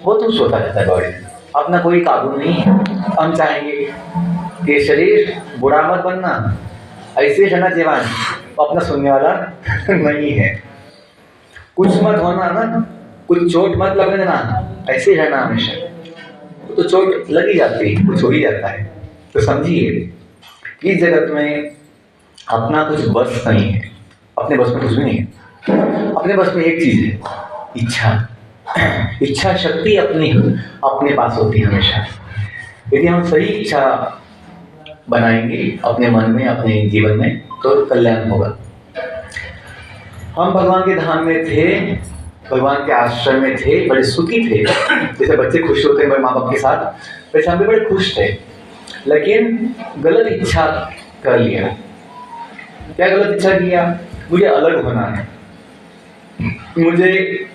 वो तो सोता रहता है बॉडी में। अपना कोई काबू नहीं है। हम चाहेंगे कि शरीर बुरा मत बनना, ऐसे रहना जीवन, अपना सुनने वाला नहीं है। कुछ मत होना ना, कुछ चोट मत लगने देना, ऐसे रहना हमेशा। तो चोट लगी जाती है, कुछ हो ही जाता है। तो समझिए कि जगत में अपना कुछ बस नहीं है, अपने बस में कुछ भी नहीं है। अपने बस में एक चीज है, इच्छा। इच्छा शक्ति अपने पास होती है हमेशा। यदि हम सही इच्छा बनाएंगे अपने मन में, अपने जीवन में, तो कल्याण होगा। हम भगवान के धाम में थे, भगवान के आश्रम में थे, बड़े सुखी थे। जैसे बच्चे खुश होते हैं बड़े माँ बाप के साथ, वैसे हम भी बड़े खुश थे। लेकिन गलत इच्छा कर लिया। क्या गलत इच्छा किया? मुझे अलग होना है, मुझे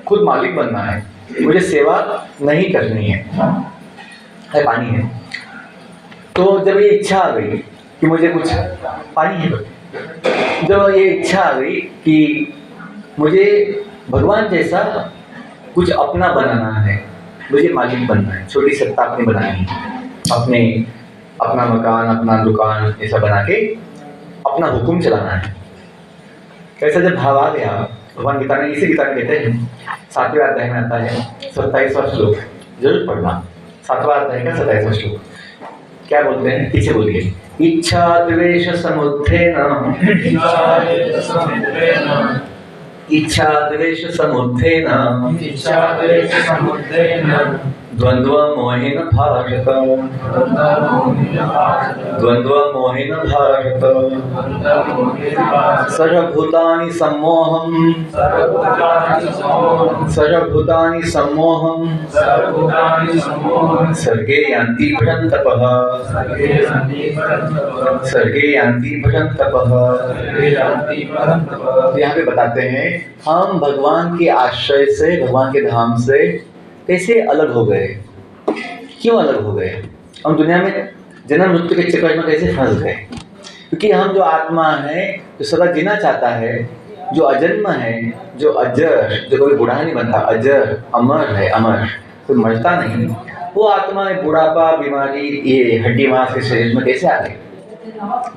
खुद मालिक बनना है, मुझे सेवा नहीं करनी है। पानी है, तो जब ये इच्छा आ गई कि मुझे कुछ पानी है, जब ये इच्छा आ गई कि मुझे भगवान जैसा कुछ अपना बनाना है, मुझे मालिक बनना है, छोटी सत्ता अपनी बनानी है, अपना मकान, अपना दुकान ऐसा बना के अपना हुक्म चलाना है। कैसा जब भाव आ गया, भगवान गीता में, इसी गीता में कहते हैं, 7वें अध्याय में आता है 27वां श्लोक, जरूर पढ़ना। 7वां अध्याय का 27वां श्लोक क्या बोलते हैं? पीछे बोलिए। इच्छा द्वेष समुत्थेन, इच्छा द्वेष समुत्थेन, द्वंद्व मोहेन भारत, द्वंद्व मोहेन भारत, सर्वभूतानि सम्मोहम्, सर्वभूतानि सम्मोहम्, सर्गे यान्ति भटन्तपः, सर्गे यान्ति भटन्तपः। यहाँ पे बताते हैं हम भगवान के आश्रय से, भगवान के धाम से कैसे अलग हो गए, क्यों अलग हो गए? हम दुनिया में जन्म मृत्यु के चक्कर में कैसे फंस गए? क्योंकि हम जो आत्मा है, जो सदा जीना चाहता है, जो अजन्म है, जो अजर, जो कभी बूढ़ा नहीं बनता, अजर अमर है, अमर कोई मरता नहीं, वो आत्मा में बुढ़ापा, बीमारी, ये हड्डी मांस के शरीर में कैसे आ गए,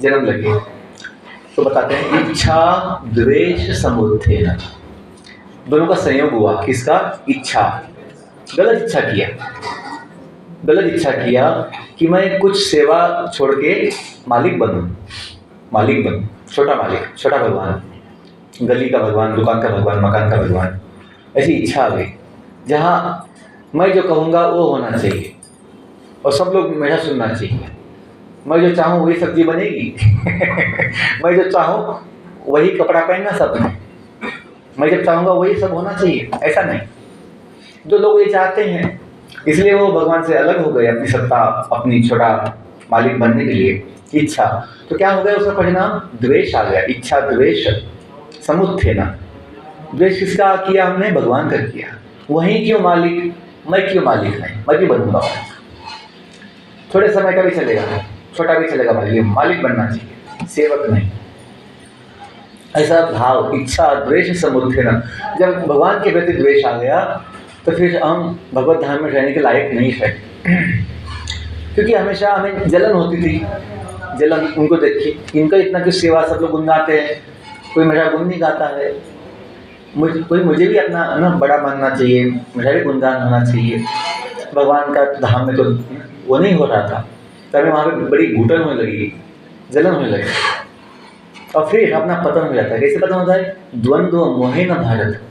जन्म लगे? तो बताते हैं इच्छा द्वेष समुत्थेन, दोनों का संयोग हुआ। किसका? इच्छा। गलत इच्छा किया, गलत इच्छा किया कि मैं कुछ सेवा छोड़ के मालिक बनूं, मालिक बनूं, छोटा मालिक, छोटा भगवान, गली का भगवान, दुकान का भगवान, मकान का भगवान। ऐसी इच्छा आ गई जहाँ मैं जो कहूँगा वो होना चाहिए और सब लोग मेरा सुनना चाहिए। मैं जो चाहूँ वही सब्जी बनेगी मैं जो चाहूँ वही कपड़ा पहनना सब में, मैं जब चाहूँगा वही सब होना चाहिए, ऐसा नहीं। जो लोग ये चाहते हैं, इसलिए वो भगवान से अलग हो गए अपनी सत्ता, अपनी छोटा मालिक बनने के लिए। इच्छा तो क्या हो गया, उसका परिणाम द्वेष आ गया। इच्छा द्वेष समुत्थेन, द्वेष किसका किया हमने? भगवान का किया। वही क्यों मालिक, मैं क्यों मालिक नहीं, मैं क्यों बनूंगा? थोड़े समय का भी चलेगा, छोटा भी चलेगा, मालिक बनना चाहिए, सेवक नहीं। ऐसा भाव, इच्छा, द्वेष समुत्थेन, जब भगवान के प्रति द्वेष आ गया तो फिर हम भगवत धाम में रहने के लायक नहीं है। क्योंकि हमेशा हमें जलन होती थी, जलन उनको देखी, इनका इतना कुछ सेवा, सब लोग गुण गाते हैं, कोई मेरा गुण नहीं गाता है, मुझे भी अपना ना बड़ा मानना चाहिए, मेरा भी गुणगान होना चाहिए। भगवान का धाम में तो वो नहीं हो रहा था, तभी वहाँ पे बड़ी घुटन होने लगी, जलन होने लगी, और फिर अपना पतन हो जाता है। कैसे पतन होता है? द्वंद्व मोहे न भारत।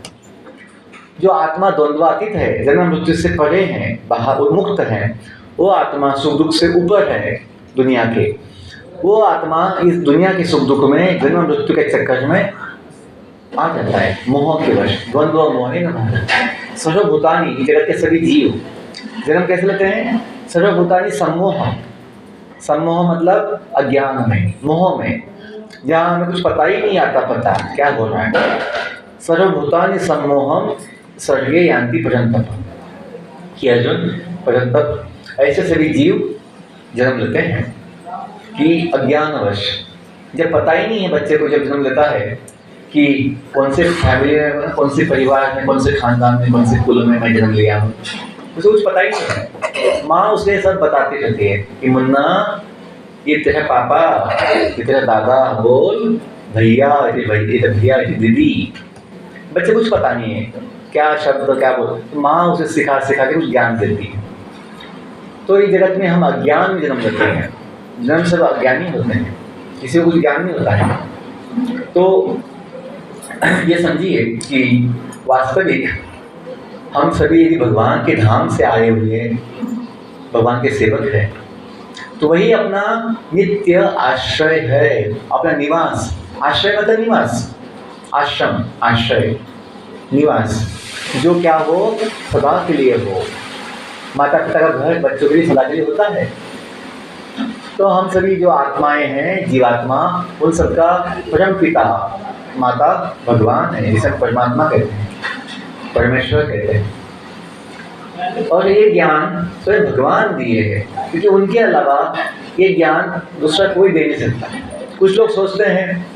जो आत्मा द्वंद्वातीत है, जन्म मृत्यु से परे हैं, बाहर उन्मुक्त है, वो आत्मा सुख दुख से ऊपर है दुनिया के, वो आत्मा इस दुनिया के सुख दुख में, जन्म मृत्यु के चक्कर में आ जाता है, मोह के वश। द्वंद्व मोहे न भारत। सर्वभूतानि, जगत के सभी जीव जन्म कैसे लेते हैं? सर्वभूतानि सम्मोह। सम्मोह मतलब अज्ञान में, मोह में, जहाँ हमें कुछ पता ही नहीं आता, पता क्या हो रहा है। सर्वभूतानि सम्मोहम सर्गे यान्ति परन्तप। कि अर्जुन, परन्तप, ऐसे सभी जीव जन्म लेते हैं कि अज्ञानवश, जब पता ही नहीं है बच्चे को, जब जन्म लेता है कि कौन से फैमिली में, कौन से परिवार में, कौन से खानदान में, कौन से कुल में मैं जन्म लिया हूँ, उसे कुछ पता ही नहीं है। माँ उसे सब बताती रहती है कि मुन्ना, ये तेरा पापा, ये तेरा दादा, बोल भैया, ये भैया, ये दीदी। बच्चे कुछ पता नहीं है क्या शब्द क्या बोल, माँ उसे सिखा सिखा के कुछ ज्ञान देती है। तो इस जगत में हम अज्ञान में जन्म लेते हैं, जन्म सब अज्ञानी होते हैं, किसी को कुछ ज्ञान नहीं होता है। तो ये समझिए कि वास्तविक हम सभी यदि भगवान के धाम से आए हुए भगवान के सेवक हैं, तो वही अपना नित्य आश्रय है, अपना निवास। आश्रय मतलब निवास, आश्रम, आश्रय, निवास, जो क्या हो, सदा के लिए हो। माता पिता का घर बच्चों के लिए सदा के लिए होता है। तो हम सभी जो आत्माएं हैं, जीवात्मा, उन सबका परम पिता माता भगवान है, जिसे परमात्मा कहते हैं, परमेश्वर कहते हैं। और ये ज्ञान स्वयं भगवान दिए हैं, क्योंकि उनके अलावा ये ज्ञान दूसरा कोई दे नहीं सकता। कुछ लोग सोचते हैं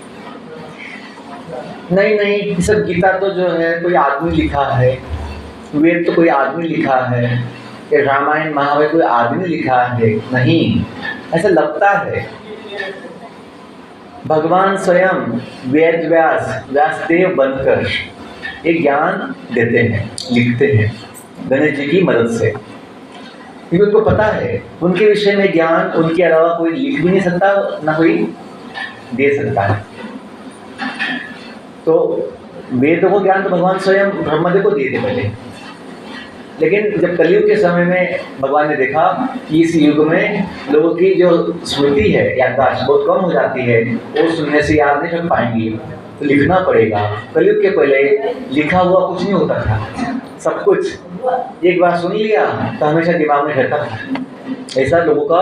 नहीं नहीं, ये सब गीता तो जो है कोई आदमी लिखा है, वेद तो कोई आदमी लिखा है, ये रामायण महाभारत कोई आदमी लिखा है। नहीं, ऐसा लगता है। भगवान स्वयं वेद व्यासदेव बनकर एक ज्ञान देते हैं, लिखते हैं गणेश जी की मदद से, क्योंकि उनको पता है उनके विषय में ज्ञान उनके अलावा कोई लिख भी नहीं सकता, ना कोई दे सकता है। तो वेदों को ज्ञान तो भगवान स्वयं ब्रह्मदेव को दिए थे पहले, लेकिन जब कलयुग के समय में भगवान ने देखा कि इस युग में लोगों की जो स्मृति है, याददाश्त बहुत कम हो जाती है, वो सुनने से याद नहीं रख पाएंगे, तो लिखना पड़ेगा। कलयुग के पहले लिखा हुआ कुछ नहीं होता था, सब कुछ एक बार सुन लिया तो हमेशा दिमाग में रहता था। ऐसा लोगों का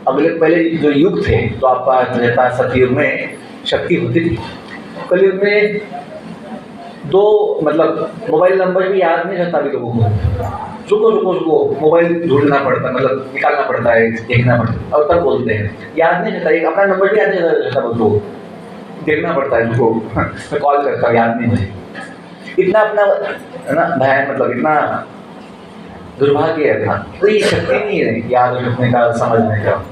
अगले पहले जो युग थे, तो आपका रहता सतयुग में शक्ति होती थी। कलयुग में दो मतलब मोबाइल नंबर भी याद नहीं रहता अभी लोगों को। रुको मोबाइल ढूंढना पड़ता, मतलब निकालना पड़ता है, देखना पड़ता है, और तब बोलते हैं। याद नहीं रहता, एक अपना नंबर भी याद नहीं रहता, बोलते हो देखना पड़ता है उनको। मैं कॉल करता हूँ, याद नहीं मुझे। इतना अपना है ना भयान, मतलब इतना दुर्भाग्य है था, तो ये शक्ति नहीं है याद रखने का, समझने का।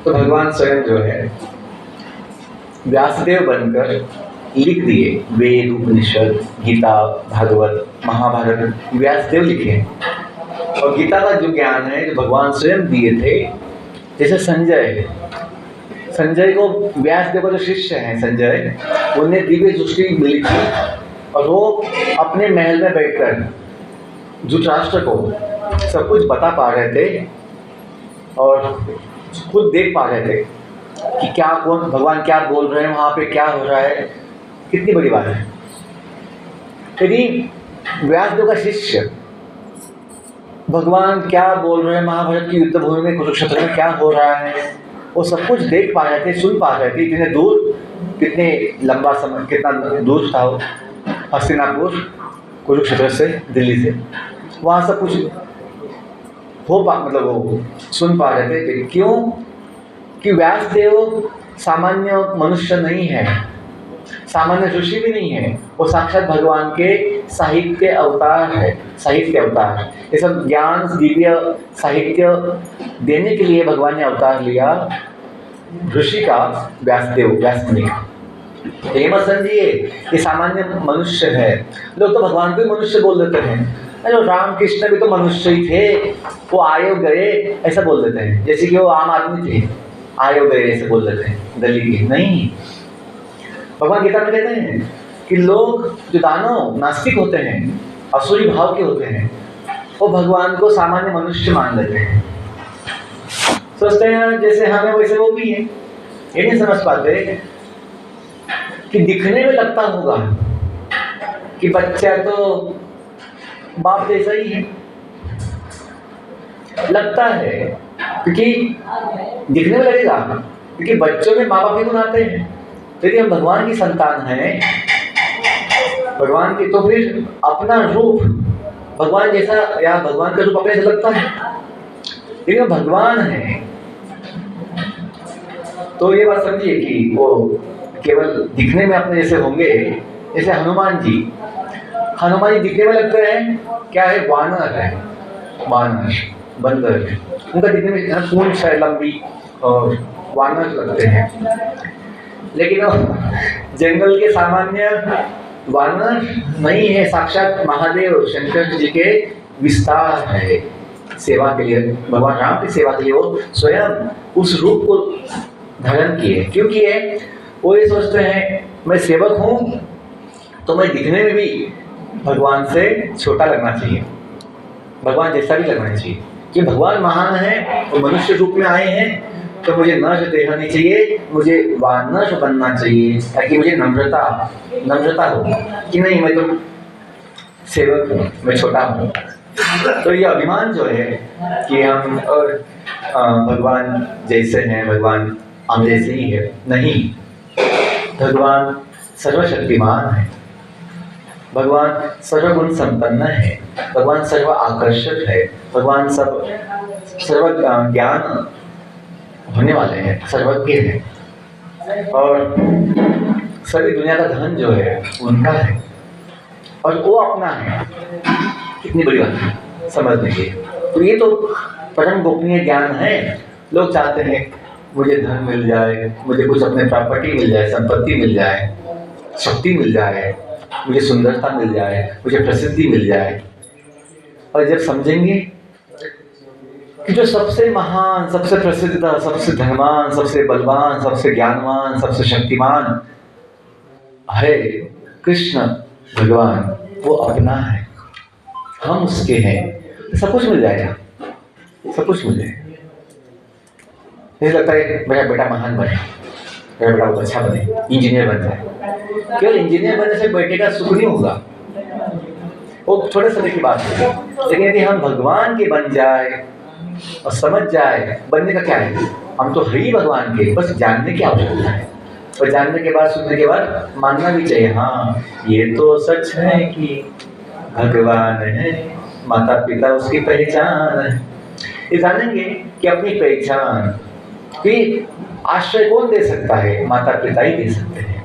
तो भगवान स्वयं जो है व्यासदेव बनकर लिख दिए वेद, उपनिषद, गीता, भागवत, महाभारत, व्यासदेव लिखे। और गीता का जो ज्ञान है जो भगवान स्वयं दिए थे, जैसे संजय को व्यासदेव का जो शिष्य हैं संजय, उन्हें दिव्य दृष्टि मिली थी, और वो अपने महल में बैठकर धृतराष्ट्र को सब कुछ बता पा रहे थे और खुद देख पा रहे थे कि क्या कौन भगवान क्या बोल रहे हैं, वहाँ पे क्या हो रहा है। कितनी बड़ी बात है। यदि व्यासदेव का शिष्य भगवान क्या बोल रहे हैं, महाभारत की युद्ध भूमि में, कुरुक्षेत्र में क्या हो रहा है, वो सब कुछ देख पा रहे थे, सुन पा रहे थे। इतने दूर, कितने लंबा समय, कितना दूर था वो, हस्तिनापुर कुरुक्षेत्र से, दिल्ली से, वहाँ सब कुछ मतलब वो सुन पा रहे थे। क्यों? कि व्यासदेव सामान्य मनुष्य नहीं है, सामान्य ऋषि भी नहीं है, वो साक्षात भगवान के साहित्य अवतार है, साहित्य अवतार। ये सब ज्ञान दिव्य साहित्य देने के लिए भगवान ने अवतार लिया ऋषि का, व्यासदेव, व्यासमुनि। ये मत समझिए ये सामान्य मनुष्य है। लोग तो भगवान को ही मनुष्य बोल देते हैं, अरे रामकृष्ण भी तो मनुष्य ही थे, वो आए गए ऐसा बोल देते हैं, जैसे कि वो आम आदमी थे, आए गए ऐसे बोल देते हैं दलित के। नहीं, भगवान गीता में कहते हैं कि लोग जो दानव नास्तिक होते हैं, असुरी भाव के होते हैं, वो भगवान को सामान्य मनुष्य मान लेते हैं, सोचते हैं जैसे हमें वैसे वो भी है। ये नहीं समझ पाते कि दिखने में लगता होगा कि बच्चा तो बाप जैसा ही है, लगता है क्योंकि दिखने में लगेगा, क्योंकि बच्चों में माँ बाप ही बनाते हैं। यदि हम भगवान की संतान हैं, भगवान की, तो फिर अपना रूप भगवान जैसा या भगवान का रूप अपने से लगता है। यदि हम भगवान हैं तो ये बात समझिए कि वो केवल दिखने में अपने जैसे होंगे। जैसे हनुमान जी दिखने में लगते हैं क्या है, वानर है, वानर बंदर, उनका दिखने में पूंछ है लंबी और वानर लगते हैं, लेकिन जंगल के सामान्य वानर नहीं है, साक्षात महादेव शंकर जी के विस्तार है। सेवा के लिए, भगवान राम की सेवा के लिए वो स्वयं उस रूप को धारण किए। क्यों किए? वो ये सोचते हैं मैं सेवक हूँ तो मैं दिखने में भी भगवान से छोटा लगना चाहिए, भगवान जैसा भी लगना चाहिए। कि भगवान महान है और मनुष्य रूप में आए हैं तो मुझे नर देना नहीं चाहिए, मुझे वानर बनना चाहिए, ताकि मुझे नम्रता हो कि नहीं मैं तो सेवक हूँ, मैं छोटा हूँ। तो ये अभिमान जो है कि हम और भगवान जैसे हैं, भगवान हम जैसे ही है, नहीं, भगवान सर्वशक्तिमान है, भगवान सर्वगुण संपन्न है, भगवान सर्व आकर्षक है, भगवान सर्व ज्ञान होने वाले हैं, सर्वज्ञ हैं, और सभी दुनिया का धन जो है उनका है और वो अपना है। कितनी बड़ी बात है समझने की। तो ये तो परम गोपनीय ज्ञान है। लोग चाहते हैं मुझे धन मिल जाए, मुझे कुछ अपने प्रॉपर्टी मिल जाए, संपत्ति मिल जाए, शक्ति मिल जाए, मुझे सुंदरता मिल जाए, मुझे प्रसिद्धि मिल जाए। और जब समझेंगे कि जो सबसे महान, सबसे प्रसिद्ध, सबसे धनवान, सबसे बलवान, सबसे ज्ञानवान, सबसे शक्तिमान है कृष्ण भगवान, वो अपना है, हम उसके हैं, सब कुछ मिल जाएगा, सब कुछ मिल जाएगा। नहीं लगता है मेरा बेटा महान बने, मेरा बेटा बहुत अच्छा बने, इंजीनियर बन जाए। केवल इंजीनियर बनने से बेटे का सुख नहीं होगा, वो थोड़े समय की बात है। लेकिन यदि हम भगवान के बन जाए और समझ जाए, बनने का क्या है, हम तो है ही भगवान के, बस जानने की आवश्यकता है। और जानने के बाद, सुनने के बाद मानना भी चाहिए, हाँ ये तो सच है कि भगवान है, माता पिता उसकी पहचान है। ये जानेंगे कि अपनी पहचान कि आश्रय कौन दे सकता है, माता पिता ही दे सकते हैं।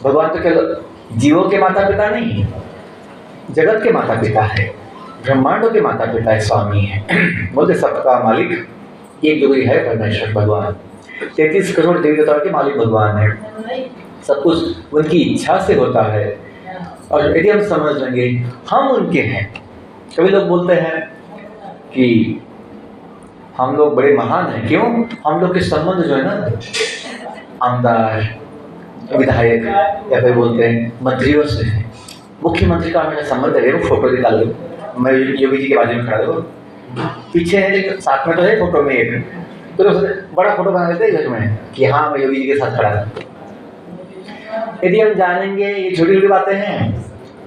भगवान तो केवल जीवों के माता पिता नहीं, जगत के माता पिता है, ब्रह्मांडों के माता पिता है, स्वामी है, बोलते सबका मालिक एक जो है परमेश्वर भगवान। 33 करोड़ देवी देवताओं के मालिक भगवान है, सब कुछ उनकी इच्छा से होता है। और यदि हम समझ लेंगे हम उनके हैं। कभी लोग बोलते हैं कि हम लोग बड़े महान हैं, क्यों? हम लोग के संबंध जो है ना आमदार, विधायक या फिर बोलते हैं मंत्रियों से है। मुख्यमंत्री का मेरा संबंध है, फोटो निकाल लो, मैं योगी जी के बाजू में खड़ा हूँ, पीछे है लेकिन साथ में तो है फोटो में एक, तो बड़ा फोटो बना लेते हैं घर में कि हाँ मैं योगी जी के साथ खड़ा हूँ। यदि हम जानेंगे ये छोटी छोटी बातें हैं,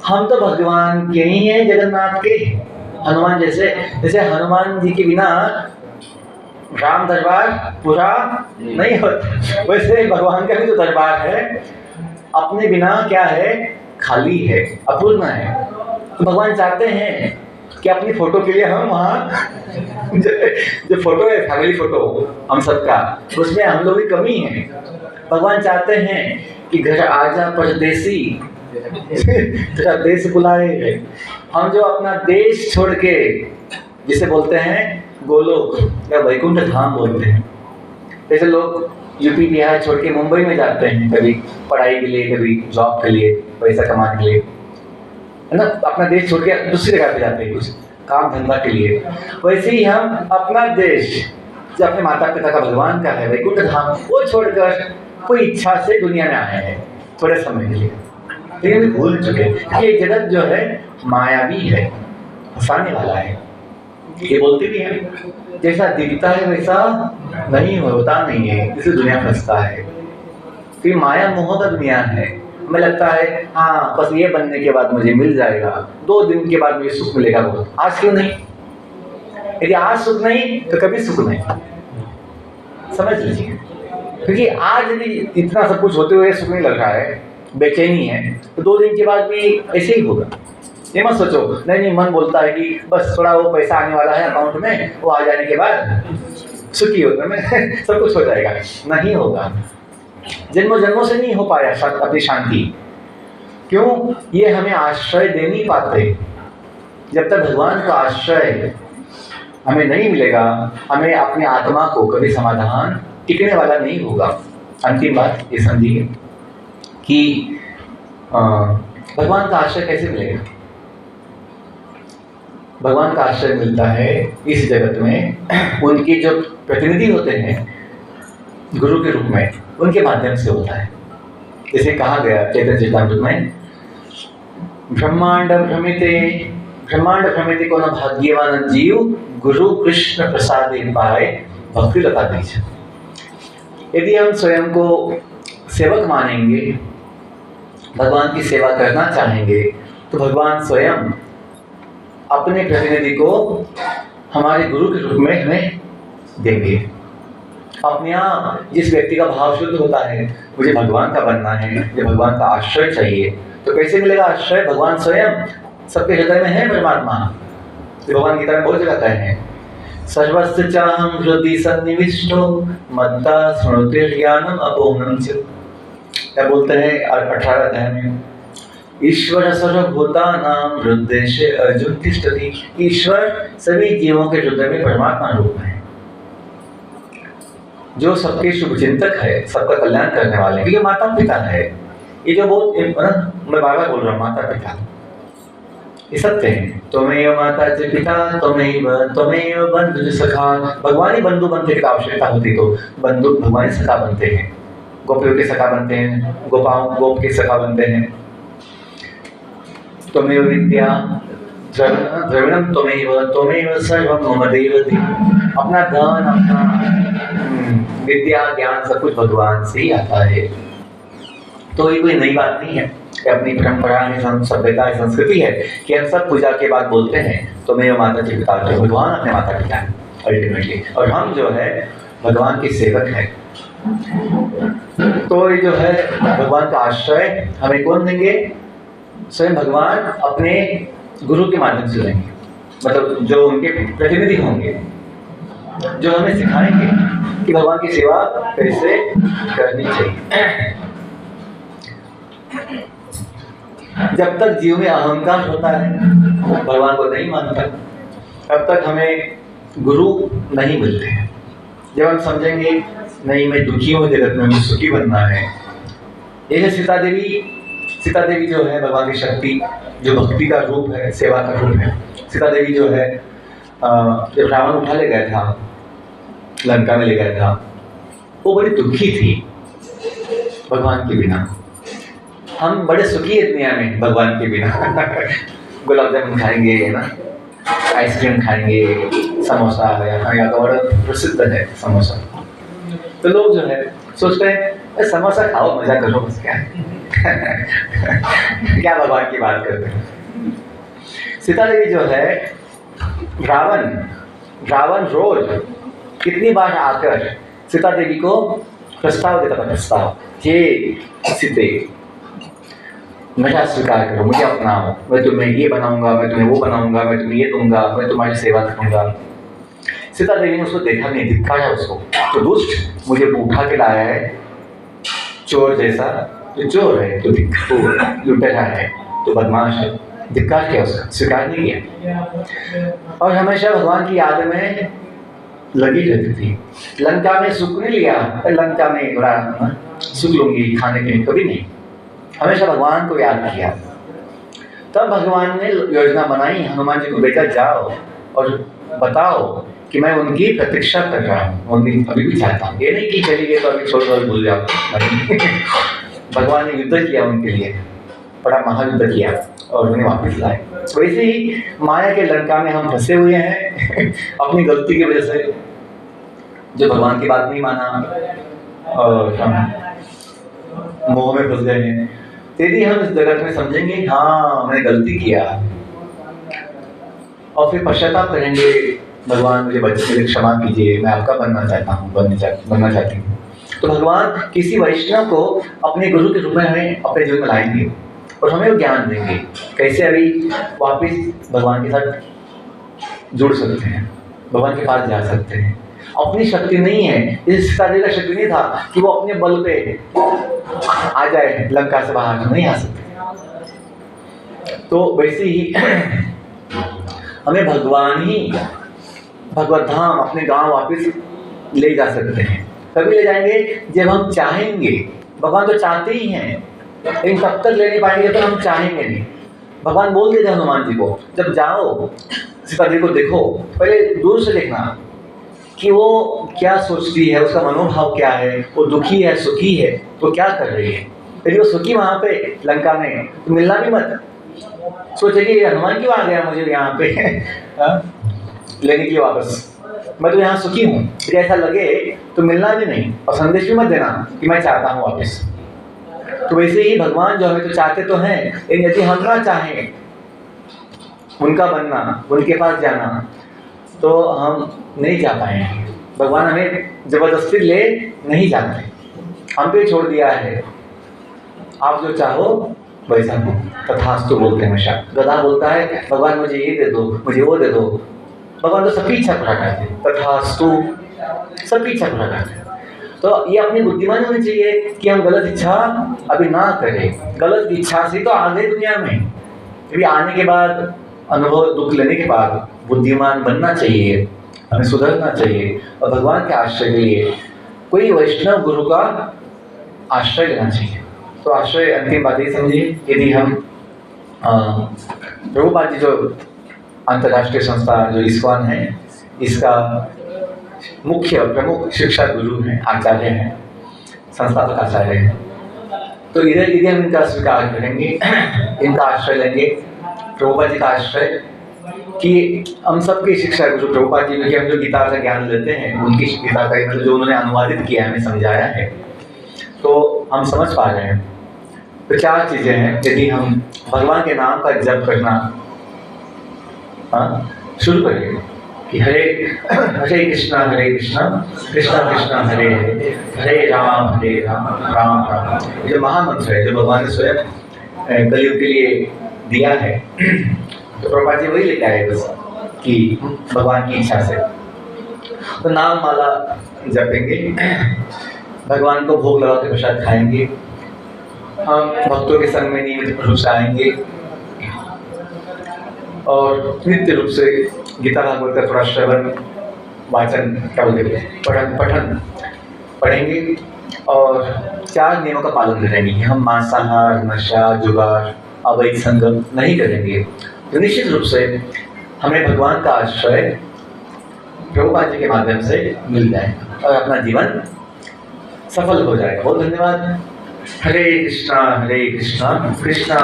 हम तो भगवान के ही हैं, जगन्नाथ के। हनुमान जैसे हनुमान जी के बिना राम दरबार पूरा नहीं होता, वैसे भगवान का भी जो दरबार है अपने बिना क्या है, खाली है, अपूर्ण है। तो भगवान चाहते हैं कि अपनी फोटो के लिए हम वहाँ जो फोटो है फैमिली फोटो हम सबका, उसमें हम लोग की कमी है। भगवान चाहते हैं कि घर आजा परदेसी तेरा देश बुलाए। हम जो अपना देश छोड़ के, जिसे बोलते हैं गोलोक या वैकुंठ धाम बोलते हैं, जैसे लोग यूपी बिहार छोड़ के मुंबई में जाते हैं, कभी पढ़ाई के लिए, कभी जॉब के लिए, पैसा कमाने के लिए, है ना, अपना देश छोड़ के दूसरी जगह पे जाते हैं कुछ काम धंधा के लिए। वैसे ही हम अपना देश जो अपने माता पिता का, भगवान का है, वैकुंठ धाम, वो छोड़कर कोई इच्छा से दुनिया में आए हैं थोड़े समय के लिए, लेकिन भी भूल चुके। ये जगत जो है मायावी है, फंसाने वाला है। ये बोलती भी है जैसा दिखता है वैसा नहीं होता नहीं है, इसलिए दुनिया फंसता है। तो माया मोह का दुनिया है। हमें लगता है हाँ बस ये बनने के बाद मुझे मिल जाएगा, 2 दिन के बाद मुझे सुख मिलेगा। बहुत आज क्यों नहीं? यदि आज सुख नहीं तो कभी सुख नहीं, समझ लीजिए। क्योंकि आज यदि इतना सब कुछ होते हुए सुख नहीं लग रहा है, बेचैनी है, तो 2 दिन के बाद भी ऐसे ही होगा। ये मत सोचो नहीं मन बोलता है कि बस थोड़ा वो पैसा आने वाला है अकाउंट में, वो आ जाने के बाद सुखी होगा मैं सब कुछ हो जाएगा। नहीं होगा, जन्मों जन्मों से नहीं हो पाया अपनी शांति। क्यों? ये हमें आश्रय दे नहीं पाते। जब तक भगवान का आश्रय हमें नहीं मिलेगा, हमें अपने आत्मा को कभी समाधान टिकने वाला नहीं होगा। अंतिम बात ये समझिए कि भगवान का आश्रय कैसे मिलेगा? भगवान का आश्रय मिलता है इस जगत में उनके जो प्रतिनिधि होते हैं गुरु के रूप में, उनके माध्यम से होता है। जैसे कहा गया चैतन्य चरितामृत में, ब्रह्मांड भ्रमिते को न भाग्यवान जीव गुरु कृष्ण प्रसादे पाए भक्ति लता बीज। यदि हम स्वयं को सेवक मानेंगे, भगवान की सेवा करना चाहेंगे, तो भगवान स्वयं अपने प्रतिनिधि को हमारे गुरु के रूप में हमें देंगे। अपने यहाँ जिस व्यक्ति का भाव शुद्ध होता है, मुझे भगवान का बनना है, मुझे भगवान का आश्रय चाहिए, तो कैसे मिलेगा आश्रय? भगवान स्वयं सबके हृदय में है परमात्मा। तो भगवान गीता में बहुत जगह कहते हैं, सर्वस्य चाहं हृदि सन्निविष्टो मत्ता शृणोति ज्ञानम अपोहनम च। क्या बोलते हैं 18 अध्याय में, ईश्वर सर्वभूतानां हृदयेषु अर्जुन तिष्ठति। ईश्वर सभी जीवों के हृदय में परमात्मा रूप है, जो सबके शुभ चिंतक है, सबका कल्याण करने वाले हैं। ये माता पिता है। ये जो बहुत मैं बार बार बोल रहा हूँ, माता पिता ये सत्य है। त्वमेव माता च पिता त्वमेव बंधु सखा। भगवान ही बंधु बनने की आवश्यकता होती तो बंधु भगवान सखा बनते हैं, गोपियों के सखा बनते हैं, गोप के सखा बनते हैं। त्वमेव विद्या द्रविणम त्वमेव सर्वं मम देवति। अपना धन, अपना विद्या ज्ञान सब कुछ भगवान से ही आता है। तो ये कोई नई बात नहीं है, कि अपनी परंपरा है, सभ्यता है, संस्कृति है कि हम सब पूजा के बाद बोलते हैं त्वमेव माता च पिता। तो भगवान अपने माता पिता है अल्टीमेटली, और हम जो है भगवान के सेवक हैं। तो ये जो है भगवान का आश्रय हमें कौन देंगे? स्वयं भगवान अपने गुरु के माध्यम से देंगे, मतलब जो उनके प्रतिनिधि होंगे, जो हमें सिखाएंगे कि भगवान की सेवा कैसे करनी चाहिए। जब तक जीव में अहंकार होता है, भगवान को नहीं मानता, तब तक हमें गुरु नहीं मिलते हैं। जब हम समझेंगे नहीं मैं दुखी हूँ जगत में, मुझे सुखी बनना है। ये सीता देवी जो है भगवान की शक्ति, जो भक्ति का रूप है, सेवा का रूप है। सीता देवी जो है जब रावण उठा ले गया था, लंका में ले गया था, वो बड़ी दुखी थी भगवान के बिना। हम बड़े सुखी है दुनिया में भगवान के बिना। गुलाब जामुन खाएंगे ना, आइसक्रीम खाएंगे, समोसा यहाँ का बड़ा प्रसिद्ध है समोसा। तो लोग जो है सोचते हैं समोसा खाओ, मजा करो, बस क्या क्या भगवान की बात करते हैं। सीता देवी जो है, रावण रोज कितनी बार आकर सीता देवी को प्रस्ताव देता था, प्रस्ताव, हे सीते मेरा स्वीकार करो, मुझे अपनाओ, मैं तुम्हें ये बनाऊंगा, मैं तुम्हें वो बनाऊंगा, मैं तुम्हें ये दूंगा, मैं तुम्हारी सेवा करूंगा। सीता देवी ने उसको देखा नहीं, धिक्कारा उसको, तो दुष्ट मुझे उठा के लाया है चोर जैसा, तो चोर है, तो लुटेरा है, तो बदमाश है, धिक्कार किया उसका, स्वीकार नहीं किया। और हमेशा भगवान की याद में लगी रहती थी। लंका में सुख नहीं लिया, लंका में थोड़ा सुख लूंगी खाने के लिए, कभी नहीं, हमेशा भगवान को याद किया। तब भगवान ने योजना बनाई, हनुमान जी को भेजा, जाओ और बताओ कि मैं उनकी प्रतीक्षा कर रहा हूँ, उनकी अभी भी चाहता हूँ। ये नहीं कि चली गई तो अभी छोड़ कर भूल जाओ। भगवान ने युद्ध किया उनके लिए, बड़ा महायुद्ध किया और उन्हें वापस लाए। वैसे ही माया के लंका में हम फंसे हुए हैं अपनी गलती की वजह से, जो भगवान की बात नहीं माना और हम मोह में फंस गए हैं। यदि हम इस जगत में समझेंगे हाँ मैंने गलती किया और फिर पश्चाताप करेंगे, भगवान मुझे बच्चे के लिए क्षमा कीजिए, मैं आपका बनना चाहता हूँ, बनना चाहती हूँ, तो भगवान किसी वैष्णव को अपने गुरु के रूप में हमें अपने जीवन में लाएंगे और हमें वो ज्ञान देंगे कैसे अभी वापस भगवान के साथ जुड़ सकते हैं, भगवान के पास जा सकते हैं। अपनी शक्ति नहीं है, इस कार्य का शक्ति नहीं था कि वो अपने बल पे आ जाए, लंका से बाहर नहीं आ सकते। तो वैसे ही हमें भगवान ही भगवत धाम अपने गांव वापस ले जा सकते हैं। कभी ले जाएंगे जब हम चाहेंगे। भगवान तो चाहते ही हैं, लेकिन तब तक ले नहीं पाएंगे तो हम चाहेंगे नहीं। भगवान बोल देते हनुमान जी को, जब जाओ सीता जी को देखो, पहले दूर से देखना कि वो क्या सोचती है, उसका मनोभाव क्या है, वो दुखी है सुखी है तो क्या कर रही है। यदि वो सुखी वहां पे लंका में तो मिलना भी मत, सोचेगी हनुमान क्यों आ गया मुझे यहाँ पे लेने के लिए वापस, मैं तो यहाँ सुखी हूँ। यदि ऐसा लगे तो मिलना भी नहीं और संदेश भी मत देना कि मैं चाहता हूँ वापस। तो वैसे ही भगवान जो हमें तो चाहते तो हैं, लेकिन यदि हम ना चाहें उनका बनना, उनके पास जाना, तो हम नहीं जा पाएंगे। भगवान हमें जबरदस्ती ले नहीं जाते, हम पे छोड़ दिया है, आप जो चाहो वैसा हो, तथास्तु बोलते हैं हमेशा। गधा बोलता है भगवान मुझे ये दे दो, मुझे वो दे दो, भगवान तो सबकी इच्छा पूरा करते हैं, तथास्तु सबकी इच्छा पूरा करते हैं। तो ये अपनी बुद्धिमानी होनी चाहिए कि हम गलत इच्छा अभी ना करें। गलत इच्छा से तो आ गए दुनिया में, अभी आने के बाद अनुभव दुख लेने के बाद बुद्धिमान बनना चाहिए, हमें सुधरना चाहिए और भगवान के आश्रय के लिए कोई वैष्णव गुरु का आश्रय लेना चाहिए। तो आश्रय अंतिम बात ही समझिए, यदि हम प्रभुपाद जी जो अंतर्राष्ट्रीय संस्था जो इस्कॉन है, इसका मुख्य प्रमुख शिक्षा गुरु हैं, आचार्य हैं, संस्थापक आचार्य हैं, तो इधर यदि हम इनका स्वीकार करेंगे, इनका आश्रय लेंगे, प्रभुपाद जी का आश्रय, कि हम सबकी शिक्षा गुरु प्रभुपाद जी में हम जो गीता का ज्ञान लेते हैं, उनकी गीता का मतलब जो उन्होंने अनुवादित किया है, हमें समझाया है, तो हम समझ पा रहे हैं। तो चार चीजें हैं, यदि हम भगवान के नाम का जप करना शुरू करें कि हरे कृष्णा कृष्णा कृष्णा हरे हरे, हरे राम राम राम, जो महामंत्र है, जो भगवान ने स्वयं कलयुग के लिए दिया है, तो प्रभुपाद जी वही लेके आए बस कि भगवान की इच्छा से। तो नाम माला जपेंगे, भगवान को भोग लगा के प्रसाद खाएंगे, हम भक्तों के संग में नियमित रूप से आएंगे और नित्य रूप से गीता भागवत का थोड़ा श्रवण वाचन क्या बोलते पठन पढ़ेंगे और चार नियमों का पालन करेंगे। हम मांसाहार, नशा, जुगार, अवैध संगम नहीं करेंगे। तो निश्चित रूप से हमें भगवान का आश्रय प्रभुपाद जी के माध्यम से मिल जाएगा और अपना जीवन सफल हो जाएगा। बहुत धन्यवाद। हरे कृष्णा कृष्णा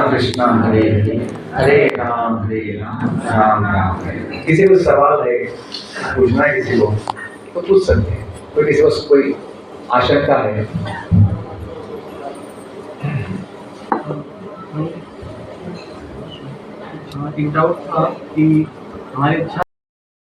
कृष्णा हरे हरे, हरे राम राम राम हरे। किसी को सवाल है, पूछना है किसी को तो पूछ सकते हैं, तो किसी को कोई आशंका है? एक डाउट था कि हमारी इच्छा